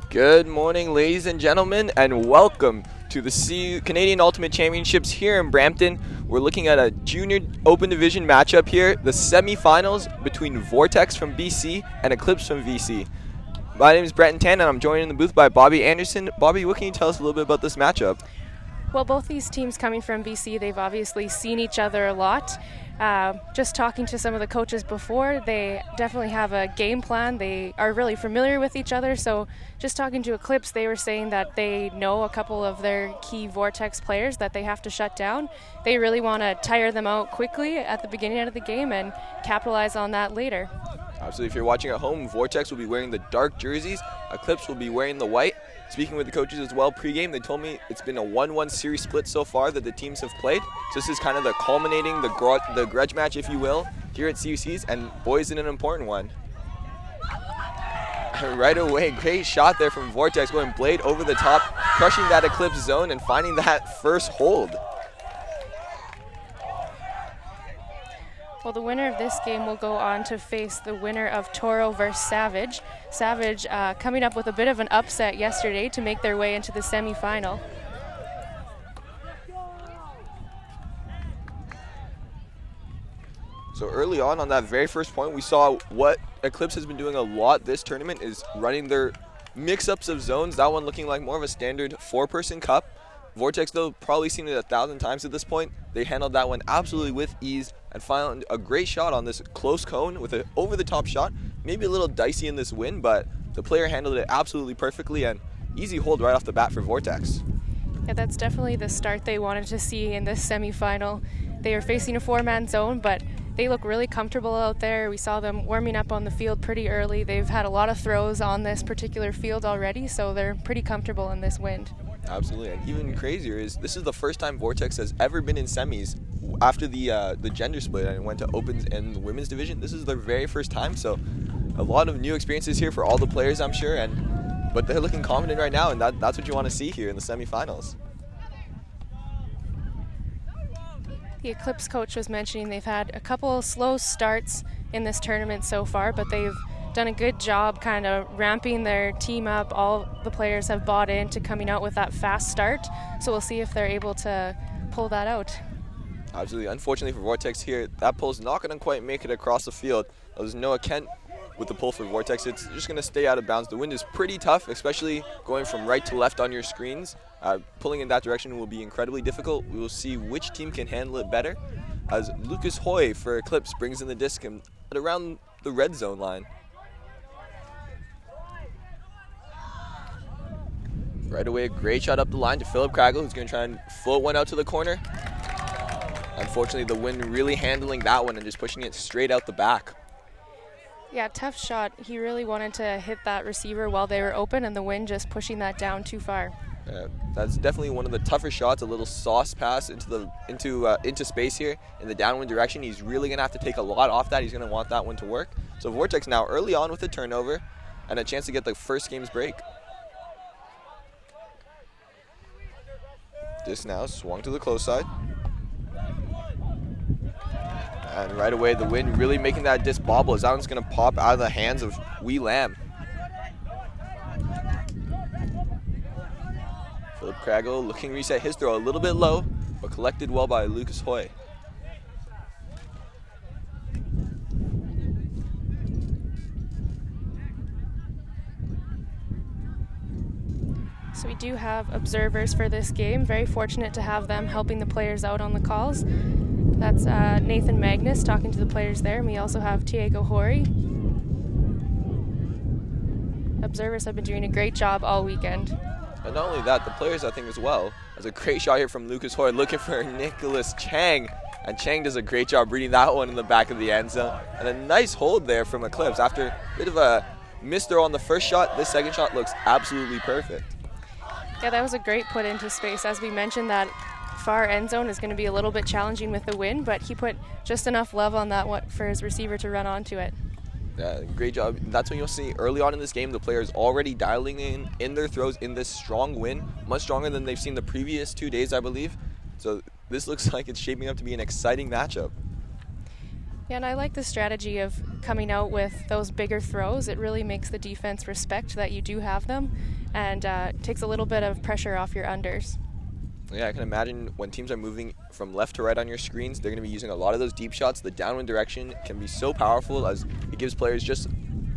Good morning, ladies and gentlemen, and welcome to the Canadian Ultimate Championships here in Brampton. We're looking at a junior open division matchup here, the semi-finals between Vortex from BC and Eclipse from VC. My name is Bretton Tan, and I'm joined in the booth by Bobby Anderson. Bobby, what can you tell us a little bit about this matchup? Well, both these teams coming from BC, they've obviously seen each other a lot. Just talking to some of the coaches before, they definitely have a game plan. They are really familiar with each other. So just talking to Eclipse, they were saying that they know a couple of their key Vortex players that they have to shut down. They really want to tire them out quickly at the beginning of the game and capitalize on that later. Absolutely. If you're watching at home, Vortex will be wearing the dark jerseys. Eclipse will be wearing the white. Speaking with the coaches as well pregame, they told me it's been a 1-1 series split so far that the teams have played. So this is kind of the culminating, the grudge match, if you will, here at CUC's, and boys, in an important one. Right away, great shot there from Vortex, going blade over the top, crushing that Eclipse zone and finding that first hold. Well, the winner of this game will go on to face the winner of Toro versus Savage. Savage coming up with a bit of an upset yesterday to make their way into the semifinal. So early on that very first point, we saw what Eclipse has been doing a lot this tournament is running their mix-ups of zones. That one looking like more of a standard four-person cup. Vortex, though, probably seen it 1,000 times at this point. They handled that one absolutely with ease and found a great shot on this close cone with an over-the-top shot. Maybe a little dicey in this win, but the player handled it absolutely perfectly, and easy hold right off the bat for Vortex. Yeah, that's definitely the start they wanted to see in this semifinal. They are facing a four-man zone, but they look really comfortable out there. We saw them warming up on the field pretty early. They've had a lot of throws on this particular field already, so they're pretty comfortable in this wind. Absolutely, and even crazier is this is the first time Vortex has ever been in semis after the gender split and went to opens and the women's division. This is their very first time, so a lot of new experiences here for all the players, I'm sure, but they're looking confident right now, and that's what you want to see here in the semifinals. The Eclipse coach was mentioning they've had a couple of slow starts in this tournament so far, but they've done a good job kind of ramping their team up. All the players have bought into coming out with that fast start, so we'll see if they're able to pull that out. Absolutely. Unfortunately for Vortex here, that pull's not going to quite make it across the field. There's Noah Kent with the pull for Vortex. It's just going to stay out of bounds. The wind is pretty tough, especially going from right to left on your screens. Pulling in that direction will be incredibly difficult. We will see which team can handle it better, as Lucas Hoy for Eclipse brings in the disc at around the red zone line. Right away, a great shot up the line to Philip Craggle, who's going to try and float one out to the corner. Unfortunately, the wind really handling that one and just pushing it straight out the back. Yeah, tough shot. He really wanted to hit that receiver while they were open, and the wind just pushing that down too far. That's definitely one of the tougher shots, a little sauce pass into space here in the downwind direction. He's really going to have to take a lot off that. He's going to want that one to work. So Vortex now early on with a turnover and a chance to get the first game's break. This now swung to the close side. And right away, the wind really making that disc bobble as that one's going to pop out of the hands of Wee Lamb. Philip Craggle looking to reset his throw a little bit low, but collected well by Lucas Hoy. So we do have observers for this game. Very fortunate to have them helping the players out on the calls. That's Nathan Magnus talking to the players there, and we also have Tiago Hori. Observers have been doing a great job all weekend. And not only that, the players, I think, as well. There's a great shot here from Lucas Hoy looking for Nicholas Chang. And Chang does a great job reading that one in the back of the end zone. And a nice hold there from Eclipse. After a bit of a missed throw on the first shot, this second shot looks absolutely perfect. Yeah, that was a great put into space. As we mentioned, that far end zone is going to be a little bit challenging with the wind, but he put just enough love on that one for his receiver to run onto it. Yeah, great job. That's when you'll see early on in this game, the players already dialing in their throws in this strong wind, much stronger than they've seen the previous 2 days, I believe. So this looks like it's shaping up to be an exciting matchup. Yeah, and I like the strategy of coming out with those bigger throws. It really makes the defense respect that you do have them, and takes a little bit of pressure off your unders. Yeah, I can imagine when teams are moving from left to right on your screens, they're going to be using a lot of those deep shots. The downwind direction can be so powerful as it gives players just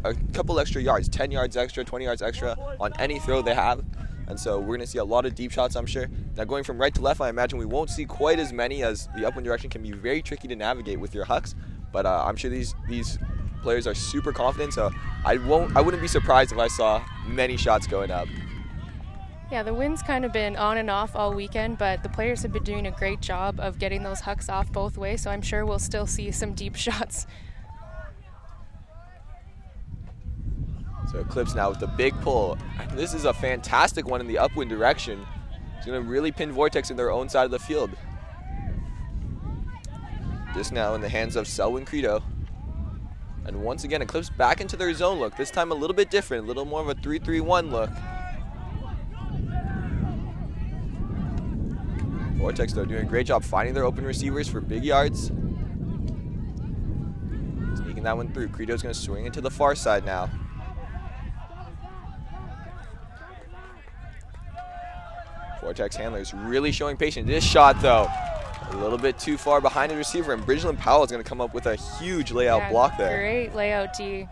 a couple extra yards, 10 yards extra, 20 yards extra on any throw they have. And so we're going to see a lot of deep shots, I'm sure. Now going from right to left, I imagine we won't see quite as many, as the upwind direction can be very tricky to navigate with your hucks. But I'm sure these players are super confident, so I wouldn't be surprised if I saw many shots going up. Yeah, the wind's kind of been on and off all weekend, but the players have been doing a great job of getting those hucks off both ways, so I'm sure we'll still see some deep shots. So Eclipse now with the big pull. This is a fantastic one in the upwind direction. It's going to really pin Vortex in their own side of the field. Just now in the hands of Selwyn Credo. And once again, Eclipse back into their zone look. This time a little bit different, a little more of a 3-3-1 look. Vortex, though, doing a great job finding their open receivers for big yards. Sneaking that one through. Credo's going to swing it to the far side now. Vortex handlers really showing patience. This shot, though, a little bit too far behind the receiver, and Bridgeland Powell is going to come up with a huge layout block there. Great layout D.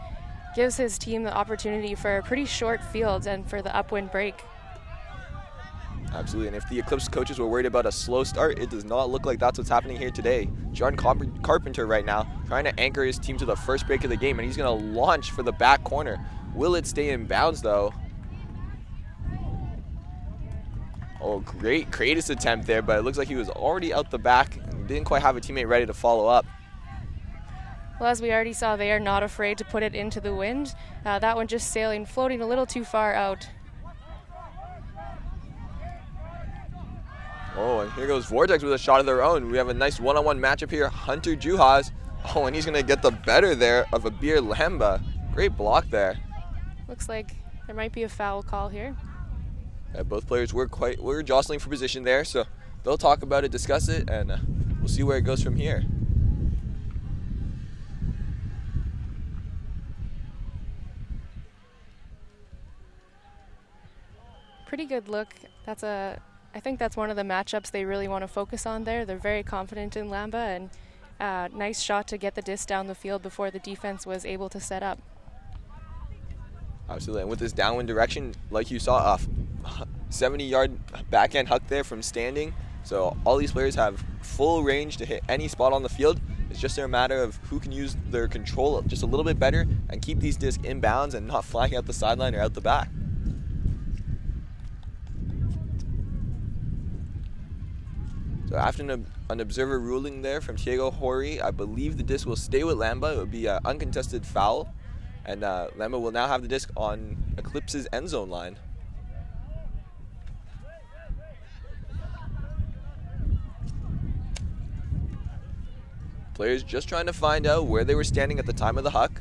Gives his team the opportunity for a pretty short field and for the upwind break. Absolutely, and if the Eclipse coaches were worried about a slow start, it does not look like that's what's happening here today. Jordan Carpenter right now trying to anchor his team to the first break of the game, and he's going to launch for the back corner. Will it stay in bounds, though? Oh, great Kratos attempt there, but it looks like he was already out the back and didn't quite have a teammate ready to follow up. Well, as we already saw, they are not afraid to put it into the wind. That one just sailing, floating a little too far out. Oh, and here goes Vortex with a shot of their own. We have a nice one-on-one matchup here. Hunter Juhas. Oh, and he's going to get the better there of Abir Lamba. Great block there. Looks like there might be a foul call here. Yeah, both players were jostling for position there, so they'll talk about it, discuss it, and we'll see where it goes from here. Pretty good look. I think that's one of the matchups they really want to focus on there. They're very confident in Lamba, and nice shot to get the disc down the field before the defense was able to set up. Absolutely, and with this downwind direction, like you saw, 70-yard backhand huck there from standing. So all these players have full range to hit any spot on the field. It's just a matter of who can use their control just a little bit better and keep these discs in bounds and not flying out the sideline or out the back. So after an observer ruling there from Diego Hori, I believe the disc will stay with Lamba. It would be an uncontested foul. And Lamba will now have the disc on Eclipse's end zone line. Players just trying to find out where they were standing at the time of the huck.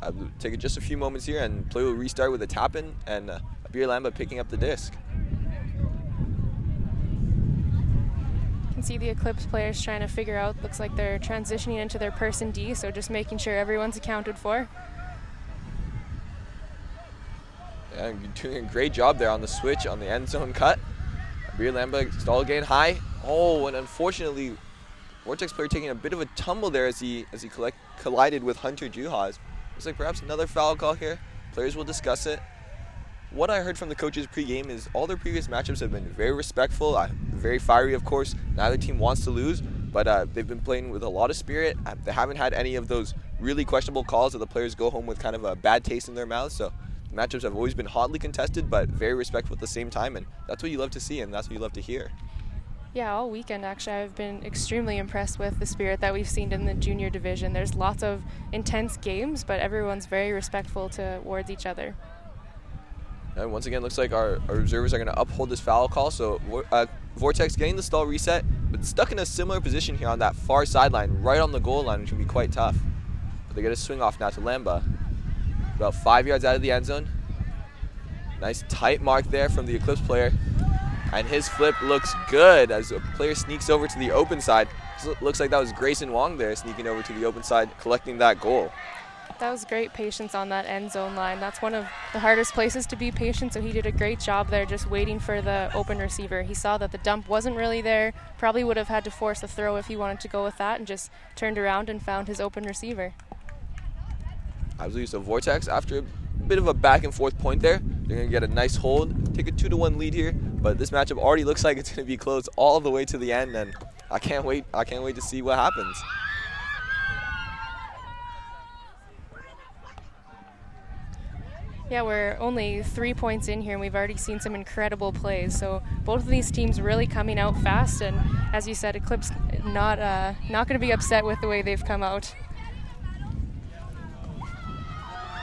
I'll take it just a few moments here, and play will restart with a tap-in, and Abir Lamba picking up the disc. You can see the Eclipse players trying to figure out, looks like they're transitioning into their person D, so just making sure everyone's accounted for. Yeah, doing a great job there on the switch on the end zone cut. Abir Lamba stall gain high. Oh, and unfortunately, Vortex player taking a bit of a tumble there as he collided with Hunter Juhas. Looks like perhaps another foul call here. Players will discuss it. What I heard from the coaches pregame is all their previous matchups have been very respectful, very fiery, of course. Neither team wants to lose, but they've been playing with a lot of spirit. They haven't had any of those really questionable calls that the players go home with kind of a bad taste in their mouths. So the matchups have always been hotly contested, but very respectful at the same time, and that's what you love to see, and that's what you love to hear. Yeah, all weekend actually I've been extremely impressed with the spirit that we've seen in the junior division. There's lots of intense games, but everyone's very respectful towards each other. And once again, looks like our observers are going to uphold this foul call. So Vortex getting the stall reset, but stuck in a similar position here on that far sideline, right on the goal line, which can be quite tough. But they get a swing off now to Lamba. About 5 yards out of the end zone. Nice tight mark there from the Eclipse player. And his flip looks good as a player sneaks over to the open side. So looks like that was Grayson Wong there sneaking over to the open side, collecting that goal. That was great patience on that end zone line. That's one of the hardest places to be patient, so he did a great job there just waiting for the open receiver. He saw that the dump wasn't really there, probably would have had to force a throw if he wanted to go with that, and just turned around and found his open receiver. Absolutely. So Vortex, after a bit of a back and forth point there, they're going to get a nice hold, take a 2-1 lead here, but this matchup already looks like it's going to be close all the way to the end, and I can't wait to see what happens. Yeah, we're only 3 points in here, and we've already seen some incredible plays. So both of these teams really coming out fast, and as you said, Eclipse not going to be upset with the way they've come out.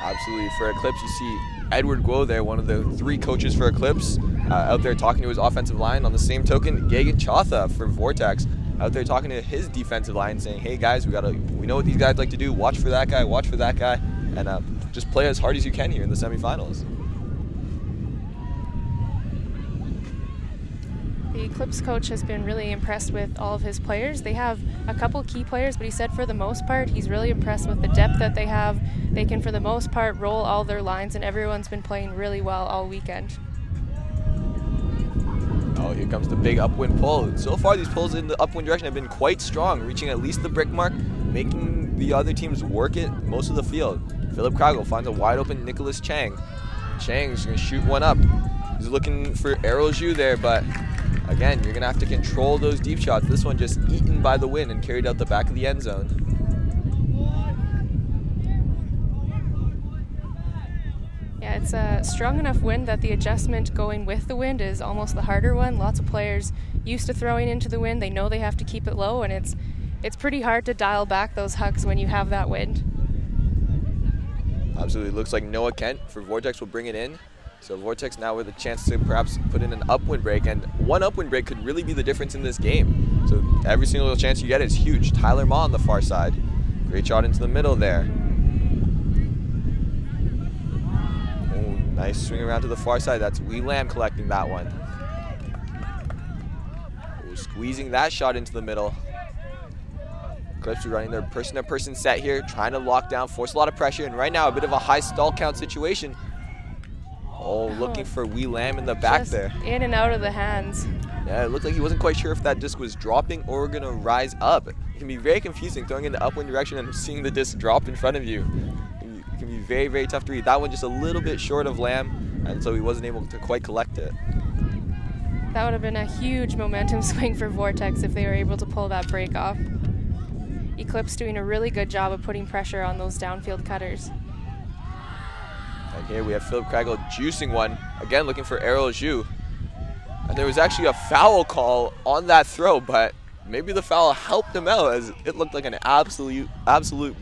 Absolutely. For Eclipse, you see Edward Guo there, one of the 3 coaches for Eclipse, out there talking to his offensive line. On the same token, Gagan Chotha for Vortex, out there talking to his defensive line, saying, hey guys, we know what these guys like to do. Watch for that guy, and just play as hard as you can here in the semifinals. The Eclipse coach has been really impressed with all of his players. They have a couple key players, but he said for the most part, he's really impressed with the depth that they have. They can, for the most part, roll all their lines, and everyone's been playing really well all weekend. Oh, here comes the big upwind pull. So far, these pulls in the upwind direction have been quite strong, reaching at least the brick mark, making the other teams work it most of the field. Philip Craggle finds a wide open Nicholas Chang. Chang's going to shoot one up. He's looking for Errol Zhu there, but again, you're going to have to control those deep shots. This one just eaten by the wind and carried out the back of the end zone. Yeah, it's a strong enough wind that the adjustment going with the wind is almost the harder one. Lots of players used to throwing into the wind. They know they have to keep it low, and it's pretty hard to dial back those hucks when you have that wind. Absolutely. Looks like Noah Kent for Vortex will bring it in. So Vortex now with a chance to perhaps put in an upwind break, and one upwind break could really be the difference in this game. So every single chance you get is huge. Tyler Ma on the far side. Great shot into the middle there. Oh, nice swing around to the far side. That's Wee Lam collecting that one. Oh, squeezing that shot into the middle. Eclipse are running their person-to-person set here, trying to lock down, force a lot of pressure, and right now a bit of a high stall count situation. Oh, looking for Wee Lam in the back just there. In and out of the hands. Yeah, it looked like he wasn't quite sure if that disc was dropping or going to rise up. It can be very confusing throwing in the upwind direction and seeing the disc drop in front of you. It can be very, very tough to read. That one just a little bit short of Lam, and so he wasn't able to quite collect it. That would have been a huge momentum swing for Vortex if they were able to pull that break off. Eclipse doing a really good job of putting pressure on those downfield cutters. And here we have Philip Craggle juicing one, again looking for Errol Zhu. And there was actually a foul call on that throw, but maybe the foul helped him out as it looked like an absolute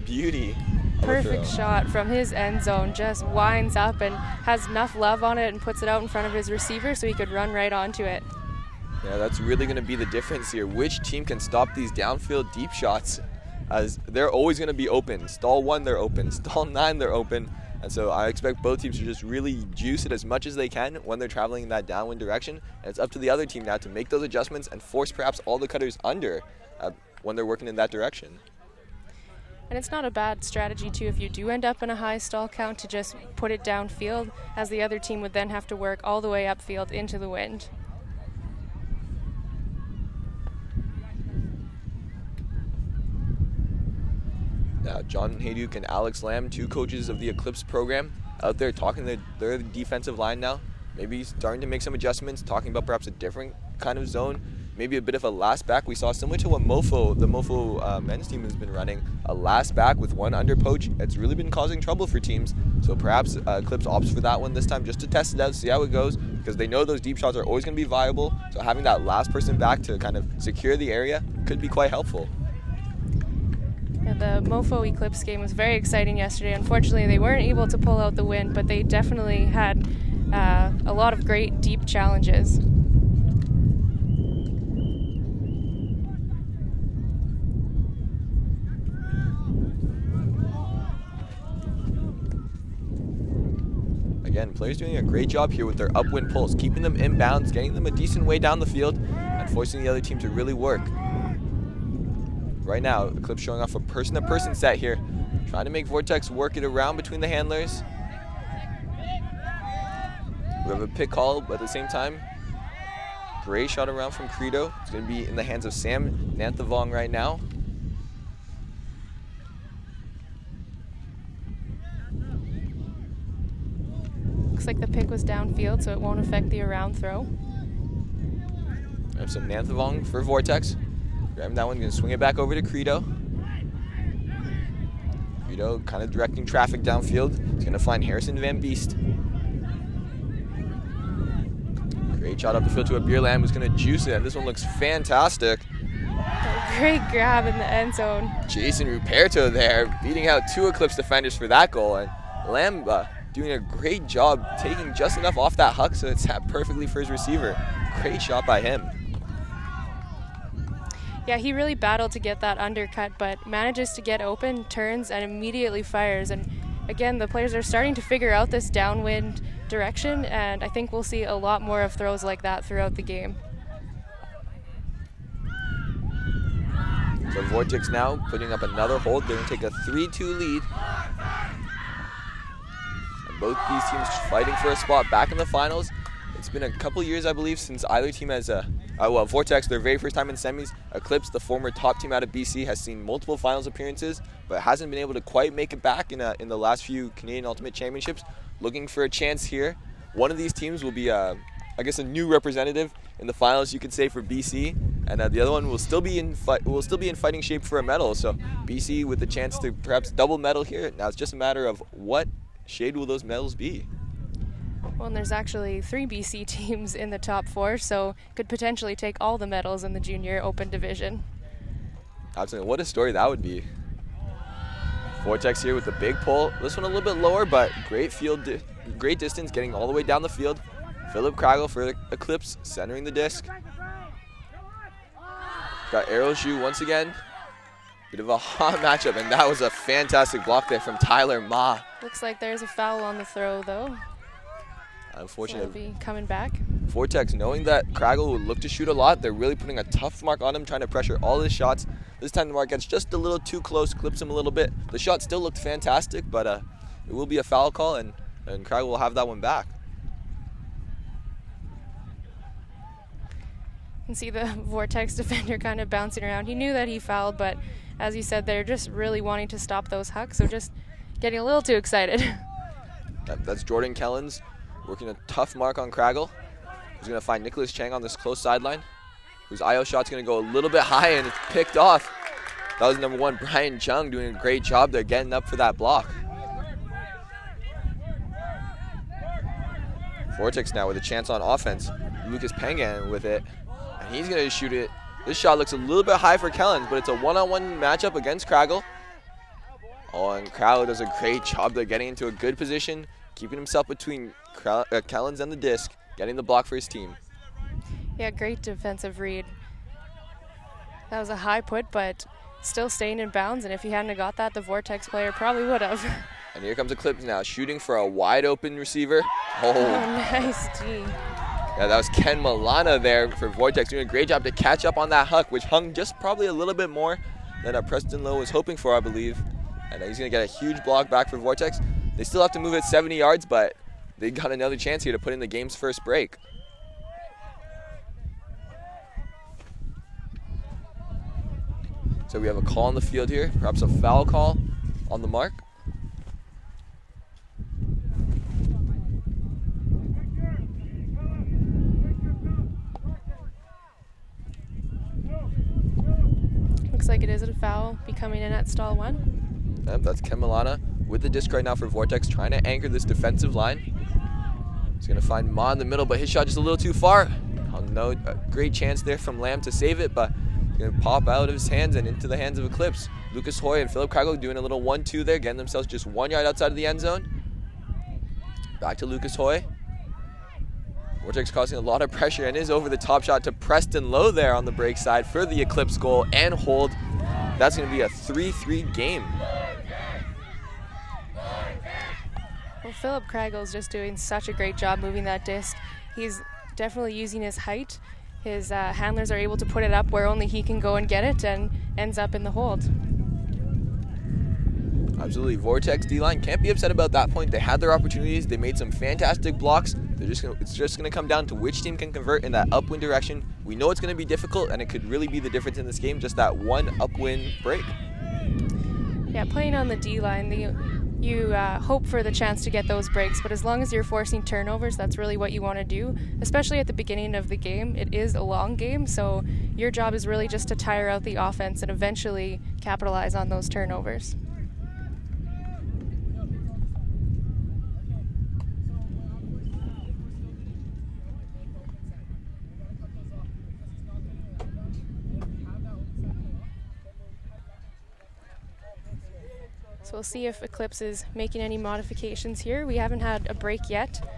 beauty. Perfect shot from his end zone, just winds up and has enough love on it and puts it out in front of his receiver so he could run right onto it. Yeah, that's really going to be the difference here. Which team can stop these downfield deep shots? As they're always going to be open. Stall 1, they're open. Stall 9, they're open. And so I expect both teams to just really juice it as much as they can when they're traveling in that downwind direction. And it's up to the other team now to make those adjustments and force perhaps all the cutters under when they're working in that direction. And it's not a bad strategy, too, if you do end up in a high stall count to just put it downfield, as the other team would then have to work all the way upfield into the wind. Now, John Hayduk and Alex Lamb, 2 coaches of the Eclipse program, out there talking to their defensive line now. Maybe starting to make some adjustments, talking about perhaps a different kind of zone. Maybe a bit of a last back. We saw similar to what the Mofo men's team has been running, a last back with one under poach. It's really been causing trouble for teams. So perhaps Eclipse opts for that one this time just to test it out, see how it goes, because they know those deep shots are always going to be viable. So having that last person back to kind of secure the area could be quite helpful. Yeah, the Mofo Eclipse game was very exciting yesterday. Unfortunately, they weren't able to pull out the win, but they definitely had a lot of great deep challenges. Again, players doing a great job here with their upwind pulls, keeping them inbounds, getting them a decent way down the field, and forcing the other team to really work. Right now, Eclipse showing off a person-to-person set here, trying to make Vortex work it around between the handlers. We have a pick call, but at the same time, great shot around from Credo. It's going to be in the hands of Sam Nanthavong right now. Looks like the pick was downfield, so it won't affect the around throw. We have some Nanthavong for Vortex. Grabbing that one, going to swing it back over to Credo. Credo kind of directing traffic downfield. He's going to find Harrison Van Beest. Great shot up the field to a Beer Lamb who's going to juice it, and this one looks fantastic. Great grab in the end zone. Jason Ruperto there, beating out 2 Eclipse defenders for that goal, and Lamb doing a great job taking just enough off that huck so it's sat perfectly for his receiver. Great shot by him. Yeah, he really battled to get that undercut, but manages to get open, turns, and immediately fires. And again, the players are starting to figure out this downwind direction, and I think we'll see a lot more of throws like that throughout the game. So Vortex now putting up another hold. They're going to take a 3-2 lead. And both these teams fighting for a spot back in the finals. It's been a couple years, I believe, since either team has Vortex, their very first time in semis. Eclipse, the former top team out of BC, has seen multiple finals appearances, but hasn't been able to quite make it back in the last few Canadian Ultimate Championships. Looking for a chance here. One of these teams will be, I guess, a new representative in the finals, you could say, for BC, and the other one will still be in fighting shape for a medal. So BC with the chance to perhaps double medal here. Now it's just a matter of what shade will those medals be. Well, and there's actually 3 BC teams in the top 4, so could potentially take all the medals in the junior open division. Absolutely, what a story that would be. Vortex here with the big pull. This one a little bit lower, but great great distance, getting all the way down the field. Philip Craggle for Eclipse, centering the disc. Got Arrow Shoe once again. Bit of a hot matchup, and that was a fantastic block there from Tyler Ma. Looks like there's a foul on the throw, though. Unfortunately, so he'll be coming back. Vortex, knowing that Craggle would look to shoot a lot, they're really putting a tough mark on him, trying to pressure all his shots. This time the mark gets just a little too close, clips him a little bit. The shot still looked fantastic, but it will be a foul call, and Craggle will have that one back. You can see the Vortex defender kind of bouncing around. He knew that he fouled, but as you said, they're just really wanting to stop those hucks, so just getting a little too excited. That's Jordan Kellens working a tough mark on Craggle. He's going to find Nicholas Chang on this close sideline, whose IO shot's going to go a little bit high, and it's picked off. That was number 1, Brian Chung, doing a great job there, getting up for that block. Vortex now with a chance on offense. Lucas Pangan with it, and he's going to shoot it. This shot looks a little bit high for Kellens, but it's a one-on-one matchup against Craggle. Oh, and Craggle does a great job there, getting into a good position, keeping himself between Kellens and the disc, getting the block for his team. Yeah, great defensive read. That was a high put, but still staying in bounds, and if he hadn't got that, the Vortex player probably would have. And here comes Eclipse now, shooting for a wide open receiver. Oh, nice D. Yeah, that was Ken Milana there for Vortex, doing a great job to catch up on that huck, which hung just probably a little bit more than Preston Lowe was hoping for, I believe. And he's going to get a huge block back for Vortex. They still have to move it 70 yards, but they got another chance here to put in the game's first break. So we have a call on the field here, perhaps a foul call on the mark. Looks like it is a foul, be coming in at stall 1. Yep, that's Ken Milana with the disc right now for Vortex, trying to anchor this defensive line. He's going to find Ma in the middle, but his shot just a little too far. Oh, no, a great chance there from Lamb to save it, but it's going to pop out of his hands and into the hands of Eclipse. Lucas Hoy and Philip Craggle doing a little 1-2 there, getting themselves just 1 yard outside of the end zone. Back to Lucas Hoy. Vortex causing a lot of pressure, and his over-the-top shot to Preston Lowe there on the break side for the Eclipse goal and hold. That's going to be a 3-3 game. Well, Philip Kragel's just doing such a great job moving that disc. He's definitely using his height. His handlers are able to put it up where only he can go and get it, and ends up in the hold. Absolutely. Vortex D-line can't be upset about that point. They had their opportunities. They made some fantastic blocks. It's just going to come down to which team can convert in that upwind direction. We know it's going to be difficult, and it could really be the difference in this game, just that one upwind break. Yeah, playing on the D-line, you hope for the chance to get those breaks, but as long as you're forcing turnovers, that's really what you want to do, especially at the beginning of the game. It is a long game, so your job is really just to tire out the offense and eventually capitalize on those turnovers. So we'll see if Eclipse is making any modifications here. We haven't had a break yet,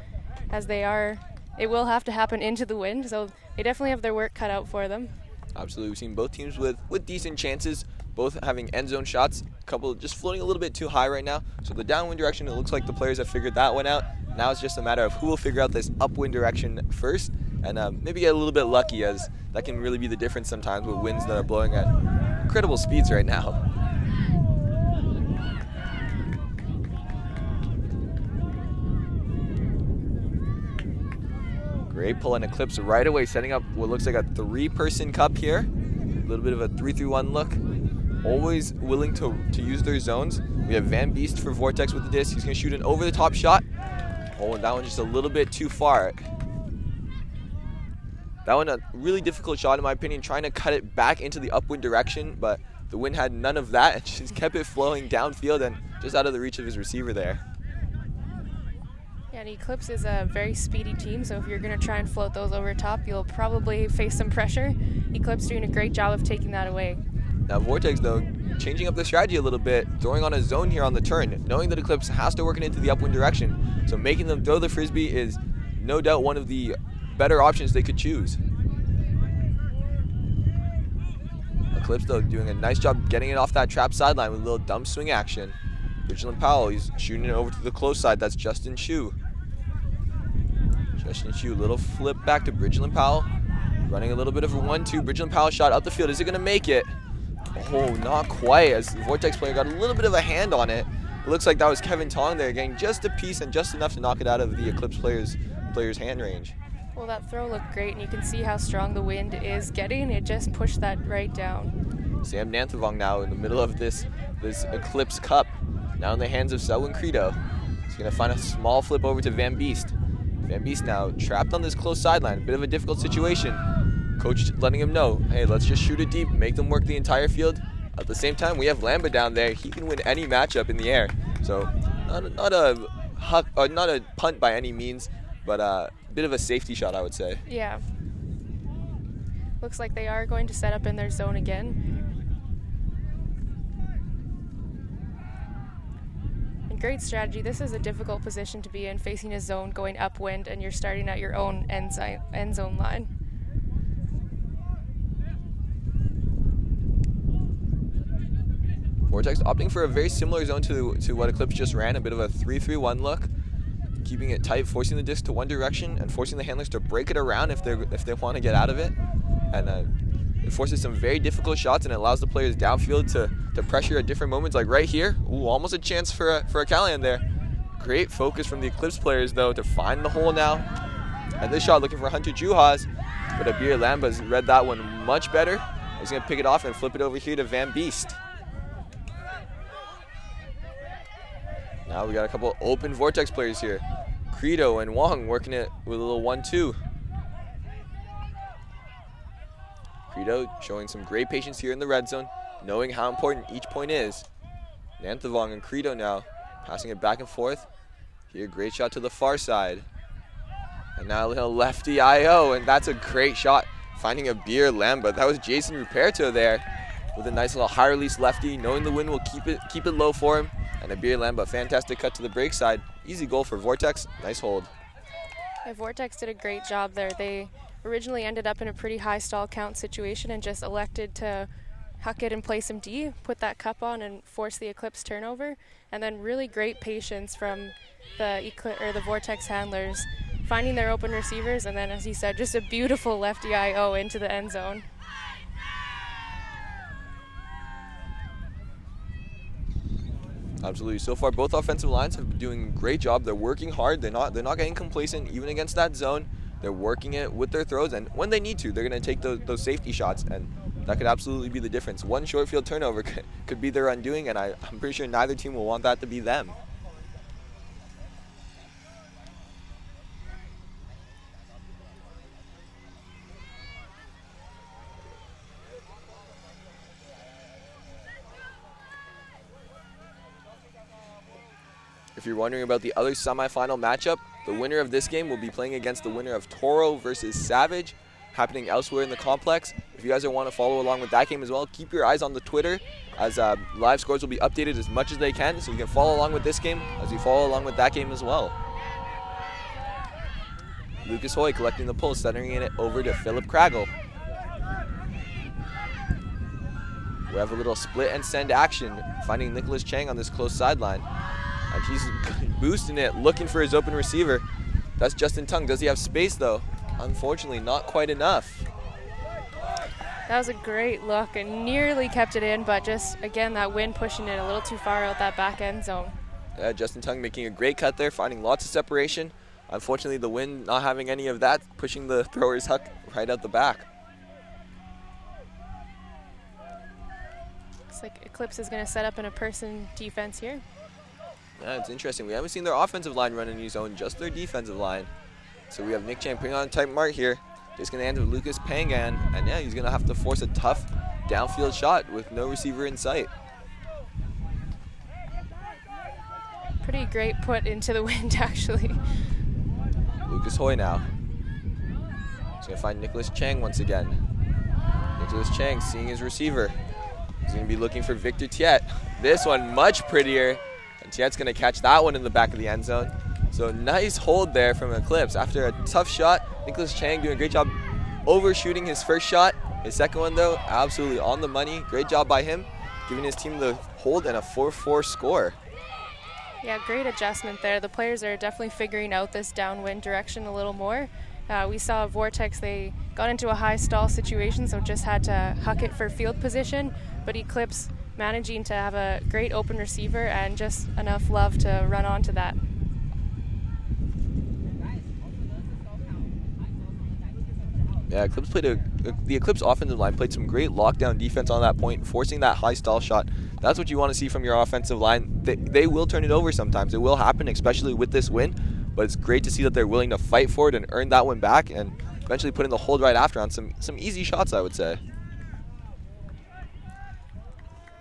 as it will have to happen into the wind, so they definitely have their work cut out for them. Absolutely. We've seen both teams with decent chances, both having end zone shots, a couple just floating a little bit too high right now. So the downwind direction, it looks like the players have figured that one out. Now it's just a matter of who will figure out this upwind direction first, and maybe get a little bit lucky, as that can really be the difference sometimes with winds that are blowing at incredible speeds right now. Great pull and Eclipse right away, setting up what looks like a 3-person cup here. A little bit of a 3-3-1 look. Always willing to use their zones. We have Van Beest for Vortex with the disc. He's going to shoot an over-the-top shot. Oh, and that one just a little bit too far. That one a really difficult shot in my opinion, trying to cut it back into the upwind direction, but the wind had none of that and just kept it flowing downfield and just out of the reach of his receiver there. Yeah, and Eclipse is a very speedy team, so if you're going to try and float those over top, you'll probably face some pressure. Eclipse doing a great job of taking that away. Now Vortex, though, changing up the strategy a little bit, throwing on a zone here on the turn, knowing that Eclipse has to work it into the upwind direction. So making them throw the Frisbee is no doubt one of the better options they could choose. Eclipse, though, doing a nice job getting it off that trap sideline with a little dump swing action. Bridgeland Powell, he's shooting it over to the close side. That's Justin Chu. Justin Chu, little flip back to Bridgeland Powell. Running a little bit of a 1-2. Bridgeland Powell shot up the field. Is he going to make it? Oh, not quite, as the Vortex player got a little bit of a hand on it. It looks like that was Kevin Tong there, getting just a piece and just enough to knock it out of the Eclipse player's hand range. Well, that throw looked great, and you can see how strong the wind is getting. It just pushed that right down. Sam Nanthavong now in the middle of this Eclipse Cup. Now in the hands of Selwyn Credo. He's going to find a small flip over to Van Beest. Van Beest now trapped on this close sideline. A bit of a difficult situation. Coach letting him know, hey, let's just shoot it deep, make them work the entire field. At the same time, we have Lamba down there. He can win any matchup in the air. So not a punt by any means, but a bit of a safety shot, I would say. Yeah. Looks like they are going to set up in their zone again. And great strategy. This is a difficult position to be in, facing a zone going upwind, and you're starting at your own end zone line. Vortex opting for a very similar zone to what Eclipse just ran, a bit of a 3-3-1 look, keeping it tight, forcing the disc to one direction and forcing the handlers to break it around if they want to get out of it. And it forces some very difficult shots, and it allows the players downfield to pressure at different moments, like right here. Ooh, almost a chance for a Callahan there. Great focus from the Eclipse players, though, to find the hole now. And this shot looking for Hunter Juhas, but Abir Lamba's read that one much better. He's going to pick it off and flip it over here to Van Beest. Now we got a couple open Vortex players here. Credo and Wong working it with a little 1-2. Credo showing some great patience here in the red zone, knowing how important each point is. Nanthavong and Credo now passing it back and forth. Here, great shot to the far side. And now a little lefty IO, and that's a great shot, finding a Abir Lamba. That was Jason Ruperto there with a nice little high release lefty, knowing the wind will keep it low for him. And Abir Lamba, fantastic cut to the break side. Easy goal for Vortex. Nice hold. Yeah, Vortex did a great job there. They originally ended up in a pretty high stall count situation and just elected to huck it and play some D, put that cup on and force the Eclipse turnover. And then really great patience from the Vortex handlers, finding their open receivers, and then, as he said, just a beautiful lefty IO into the end zone. Absolutely. So far, both offensive lines have been doing a great job. They're working hard. They're not getting complacent, even against that zone. They're working it with their throws, and when they need to, they're going to take those safety shots, and that could absolutely be the difference. One short field turnover could be their undoing, and I'm pretty sure neither team will want that to be them. If you're wondering about the other semifinal matchup, the winner of this game will be playing against the winner of Toro versus Savage, happening elsewhere in the complex. If you guys want to follow along with that game as well, keep your eyes on the Twitter, as live scores will be updated as much as they can, so you can follow along with this game as you follow along with that game as well. Lucas Hoy collecting the pull, centering it over to Philip Craggle. We have a little split and send action, finding Nicholas Chang on this close sideline. And he's boosting it, looking for his open receiver. That's Justin Tung. Does he have space, though? Unfortunately, not quite enough. That was a great look and nearly kept it in, but just, again, that wind pushing it a little too far out that back end zone. Yeah, Justin Tung making a great cut there, finding lots of separation. Unfortunately, the wind not having any of that, pushing the thrower's huck right out the back. Looks like Eclipse is going to set up in a person defense here. Yeah, it's interesting. We haven't seen their offensive line run any zone, just their defensive line. So we have Nick Chang putting on a tight mark here. Just going to end with Lucas Pangan. And yeah, he's going to have to force a tough downfield shot with no receiver in sight. Pretty great put into the wind, actually. Lucas Hoy now. He's going to find Nicholas Chang once again. Nicholas Chang seeing his receiver. He's going to be looking for Victor Tiet. This one much prettier. And Tiet's going to catch that one in the back of the end zone. So nice hold there from Eclipse. After a tough shot, Nicholas Chang doing a great job overshooting his first shot. His second one, though, absolutely on the money. Great job by him, giving his team the hold and a 4-4 score. Yeah, great adjustment there. The players are definitely figuring out this downwind direction a little more. We saw Vortex, they got into a high stall situation, so just had to huck it for field position. But Eclipse managing to have a great open receiver and just enough love to run onto that. Yeah, Eclipse played the Eclipse offensive line played some great lockdown defense on that point, forcing that high stall shot. That's what you want to see from your offensive line. They will turn it over sometimes. It will happen, especially with this win. But it's great to see that they're willing to fight for it and earn that one back, and eventually put in the hold right after on some easy shots, I would say.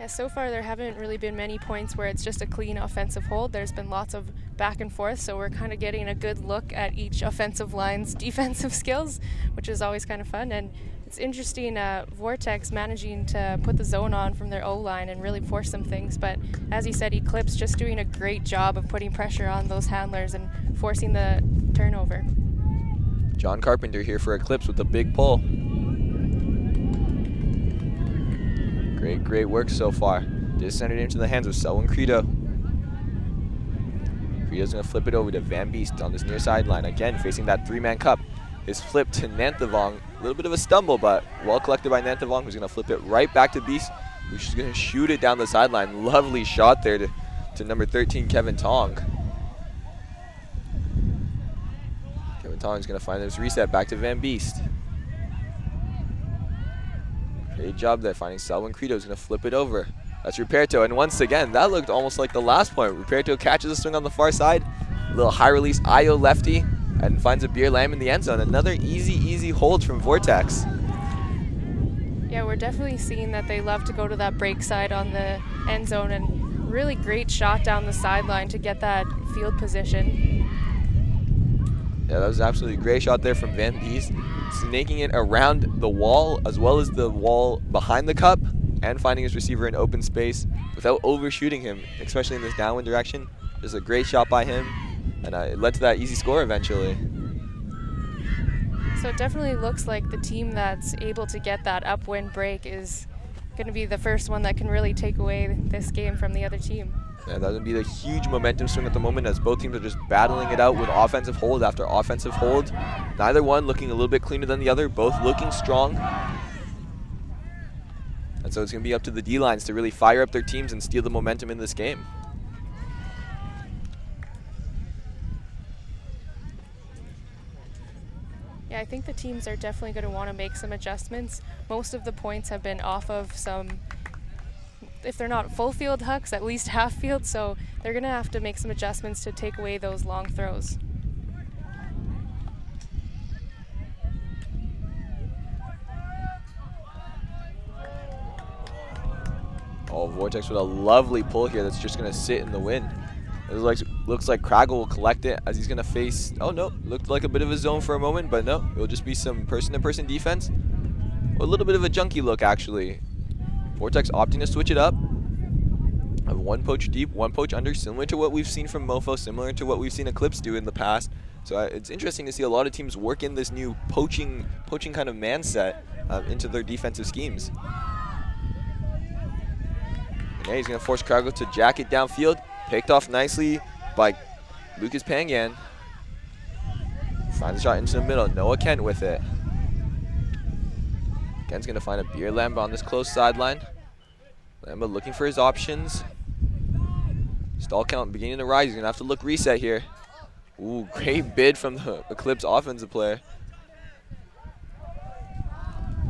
Yeah, so far there haven't really been many points where it's just a clean offensive hold. There's been lots of back and forth, so we're kind of getting a good look at each offensive line's defensive skills, which is always kind of fun. And it's interesting, Vortex managing to put the zone on from their O-line and really force some things. But as you said, Eclipse just doing a great job of putting pressure on those handlers and forcing the turnover. John Carpenter here for Eclipse with a big pull. Great work so far. Just centered into the hands of Selwyn Credo. Credo's going to flip it over to Van Beest on this near sideline. Again, facing that three-man cup. His flip to Nanthivong. A little bit of a stumble, but well collected by Nanthivong, who's going to flip it right back to Beast, who's going to shoot it down the sideline. Lovely shot there to number 13, Kevin Tong. Kevin Tong's going to find his reset back to Van Beest. Great job there, finding Selwyn Credo's going to flip it over. That's Ruperto, and once again, that looked almost like the last point. Ruperto catches a swing on the far side, a little high release IO lefty, and finds a beer lamb in the end zone. Another easy hold from Vortex. Yeah, we're definitely seeing that they love to go to that break side on the end zone, and really great shot down the sideline to get that field position. Yeah, that was absolutely a great shot there from Van Beest, snaking it around the wall as well as the wall behind the cup, and finding his receiver in open space without overshooting him, especially in this downwind direction. Just a great shot by him, and it led to that easy score eventually. So it definitely looks like the team that's able to get that upwind break is going to be the first one that can really take away this game from the other team. Yeah, that would be the huge momentum swing at the moment as both teams are just battling it out with offensive hold after offensive hold. Neither one looking a little bit cleaner than the other, both looking strong. And so it's going to be up to the D-lines to really fire up their teams and steal the momentum in this game. Yeah, I think the teams are definitely going to want to make some adjustments. Most of the points have been off of some, if they're not full field hucks, at least half field, so they're going to have to make some adjustments to take away those long throws. Oh, Vortex with a lovely pull here that's just going to sit in the wind. It looks like Craggle will collect it as he's going to face, oh no, looked like a bit of a zone for a moment, but no, it'll just be some person-to-person defense. A little bit of a junky look, actually. Vortex opting to switch it up. Of one poach deep, one poach under, similar to what we've seen from Mofo, similar to what we've seen Eclipse do in the past. So it's interesting to see a lot of teams work in this new poaching kind of man set into their defensive schemes. And yeah, he's going to force Craggle to jack it downfield. Picked off nicely by Lucas Pangan. Finds the shot into the middle. Noah Kent with it. Kent's going to find a beer Lamba on this close sideline. Lamba looking for his options. Stall count beginning to rise. He's going to have to look reset here. Ooh, great bid from the Eclipse offensive player.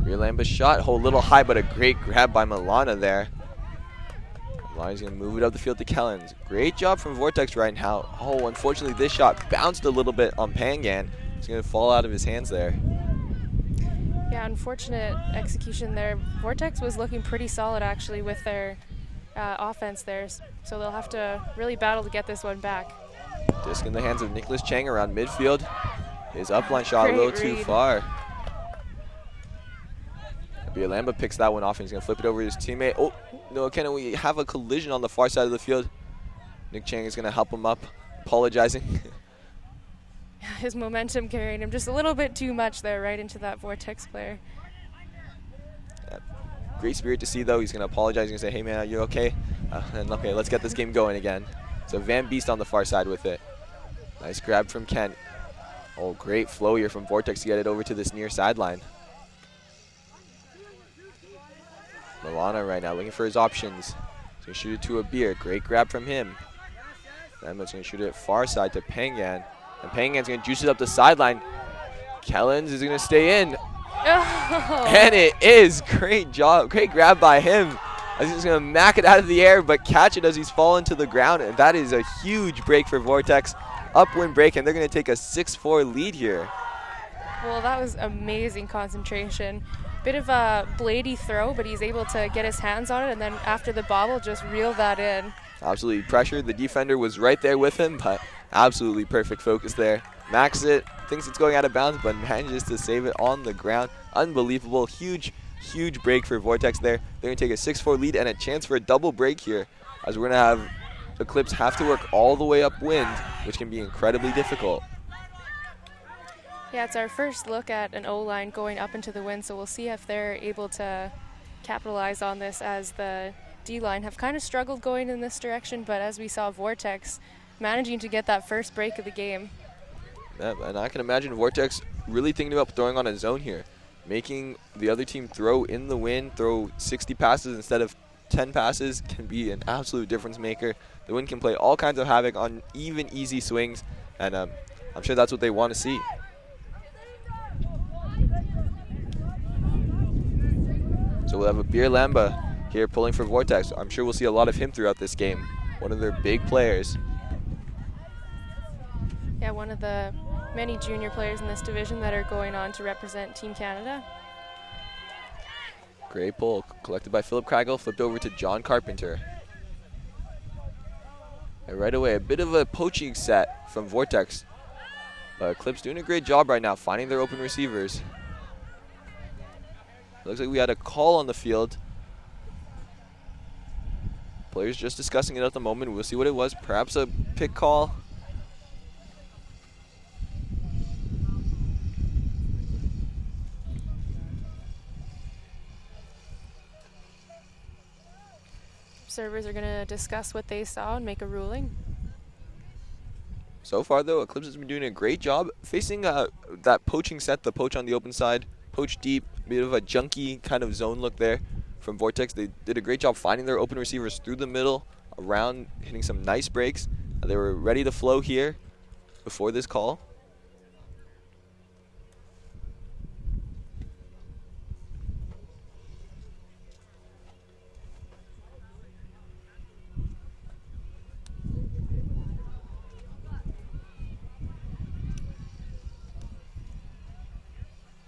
Beer Lamba's shot. Hold a little high, but a great grab by Milana there. Milana's going to move it up the field to Kellens. Great job from Vortex right now. Oh, unfortunately, this shot bounced a little bit on Pangan. It's going to fall out of his hands there. Yeah, unfortunate execution there. Vortex was looking pretty solid, actually, with their offense there. So they'll have to really battle to get this one back. Disc in the hands of Nicholas Chang around midfield. His upline shot a little too far. Lamba picks that one off and he's going to flip it over to his teammate. Oh, no, can we have a collision on the far side of the field? Nick Chang is going to help him up, apologizing. His momentum carrying him just a little bit too much there, right into that Vortex player. Great spirit to see, though. He's going to apologize. He's going to say, hey, man, are you okay? And okay, let's get this game going again. So Van Beast on the far side with it. Nice grab from Kent. Oh, great flow here from Vortex to get it over to this near sideline. Milana right now looking for his options. He's going to shoot it to a beer. Great grab from him. Lamba's going to shoot it far side to Pangan. And Pangan's going to juice it up the sideline. Kellens is going to stay in. Oh. And it is. Great job. Great grab by him. As he's going to mack it out of the air, but catch it as he's fallen to the ground. And that is a huge break for Vortex. Upwind break, and they're going to take a 6-4 lead here. Well, that was amazing concentration. Bit of a bladey throw, but he's able to get his hands on it, and then after the bobble, just reel that in. Absolutely pressured. The defender was right there with him, but absolutely perfect focus there. Max it, thinks it's going out of bounds, but manages to save it on the ground. Unbelievable. Huge break for Vortex there. They're going to take a 6-4 lead and a chance for a double break here, as we're going to have Eclipse have to work all the way upwind, which can be incredibly difficult. Yeah, it's our first look at an O-line going up into the wind, so we'll see if they're able to capitalize on this, as the D-line have kind of struggled going in this direction, but as we saw, Vortex managing to get that first break of the game. Yeah, and I can imagine Vortex really thinking about throwing on a zone here, making the other team throw in the wind, throw 60 passes instead of 10 passes can be an absolute difference maker. The wind can play all kinds of havoc on even easy swings, and I'm sure that's what they want to see. So we'll have a Beer Lamba here pulling for Vortex. I'm sure we'll see a lot of him throughout this game. One of their big players. Yeah, one of the many junior players in this division that are going on to represent Team Canada. Great pull, collected by Philip Craggle, flipped over to John Carpenter. And right away, a bit of a poaching set from Vortex. But Eclipse doing a great job right now, finding their open receivers. Looks like we had a call on the field. Players just discussing it at the moment. We'll see what it was. Perhaps a pick call. Eclipse servers are going to discuss what they saw and make a ruling. So far, though, Eclipse has been doing a great job facing that poaching set, the poach on the open side, poach deep, bit of a junky kind of zone look there from Vortex. They did a great job finding their open receivers through the middle, around, hitting some nice breaks. They were ready to flow here before this call.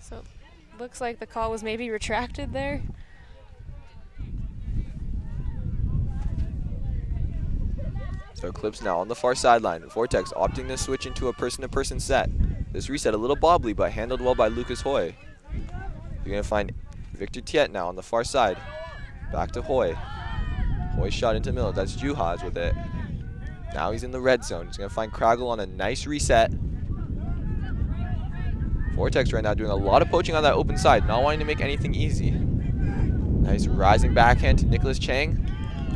So looks like the call was maybe retracted there. So Eclipse now on the far sideline. Vortex opting to switch into a person-to-person set. This reset a little bobbly, but handled well by Lucas Hoy. You're going to find Victor Tiet now on the far side. Back to Hoy. Hoy shot into the middle. That's Juhas with it. Now he's in the red zone. He's going to find Kragel on a nice reset. Vortex right now doing a lot of poaching on that open side, not wanting to make anything easy. Nice rising backhand to Nicholas Chang.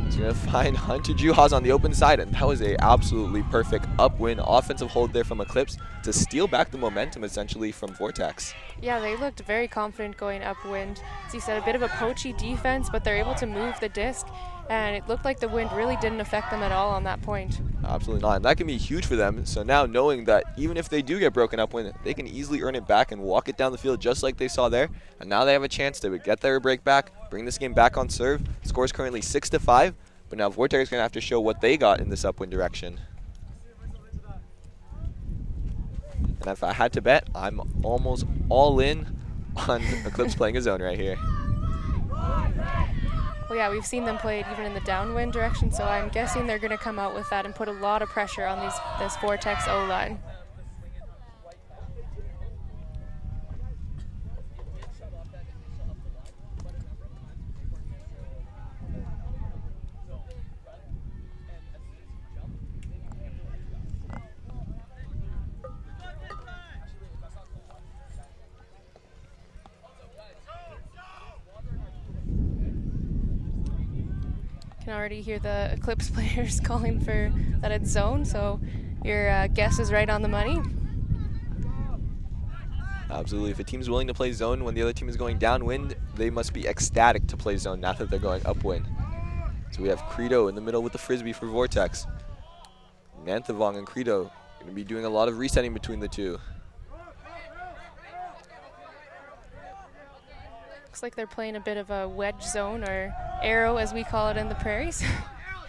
He's going to find Hunter Juhas on the open side, and that was a absolutely perfect upwind offensive hold there from Eclipse to steal back the momentum essentially from Vortex. Yeah, they looked very confident going upwind. As you said, a bit of a poachy defense, but they're able to move the disc, and it looked like the wind really didn't affect them at all on that point. Absolutely not, and that can be huge for them. So now knowing that even if they do get broken upwind, they can easily earn it back and walk it down the field just like they saw there. And now they have a chance to get their break back, bring this game back on serve. The score is currently 6-5, but now Vortex is going to have to show what they got in this upwind direction. And if I had to bet, I'm almost all in on Eclipse playing a zone right here. Well, yeah, we've seen them play it even in the downwind direction, so I'm guessing they're going to come out with that and put a lot of pressure on this Vortex O-line. Can already hear the Eclipse players calling for that it's zone, so your guess is right on the money. Absolutely. If a team's willing to play zone when the other team is going downwind, they must be ecstatic to play zone now that they're going upwind. So we have Credo in the middle with the frisbee for Vortex. Nanthavong and Credo going to be doing a lot of resetting between the two. Looks like they're playing a bit of a wedge zone, or arrow as we call it in the prairies.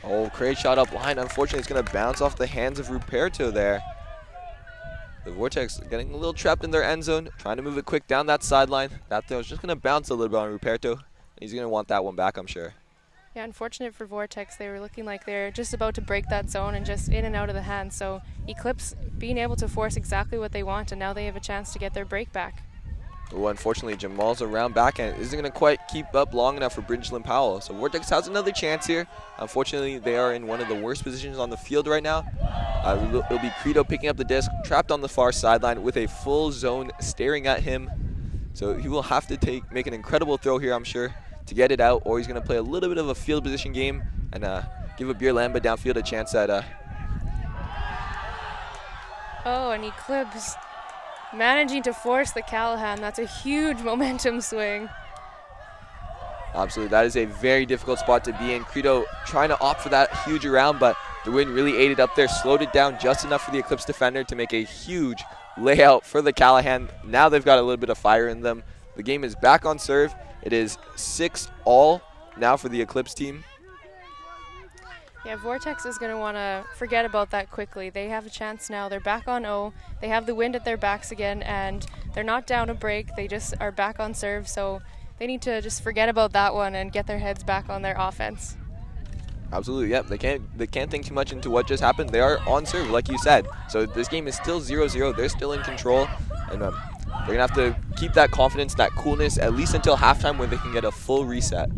Oh, great shot up line. Unfortunately, it's going to bounce off the hands of Ruperto there. The Vortex getting a little trapped in their end zone, trying to move it quick down that sideline. That throw is just going to bounce a little bit on Ruperto. He's going to want that one back, I'm sure. Yeah, unfortunate for Vortex. They were looking like they're just about to break that zone and just in and out of the hands. So Eclipse being able to force exactly what they want, and now they have a chance to get their break back. Oh, unfortunately, Jamal's around backhand isn't going to quite keep up long enough for Bridgelyn Powell. So Vortex has another chance here. Unfortunately, they are in one of the worst positions on the field right now. It'll be Credo picking up the disc, trapped on the far sideline with a full zone staring at him. So he will have to make an incredible throw here, I'm sure, to get it out, or he's going to play a little bit of a field position game and give a Beer Lamba downfield a chance at... Oh, and Eclipse managing to force the Callahan. That's a huge momentum swing. Absolutely, that is a very difficult spot to be in. Credo trying to opt for that huge around, but the wind really aided up there, slowed it down just enough for the Eclipse defender to make a huge layout for the Callahan. Now they've got a little bit of fire in them. The game is back on serve. It is 6-all now for the Eclipse team. Yeah, Vortex is going to want to forget about that quickly. They have a chance now. They're back on O. They have the wind at their backs again, and they're not down a break. They just are back on serve, so they need to just forget about that one and get their heads back on their offense. Absolutely, yep. They can't think too much into what just happened. They are on serve, like you said. So this game is still 0-0. They're still in control, and they're going to have to keep that confidence, that coolness, at least until halftime when they can get a full reset.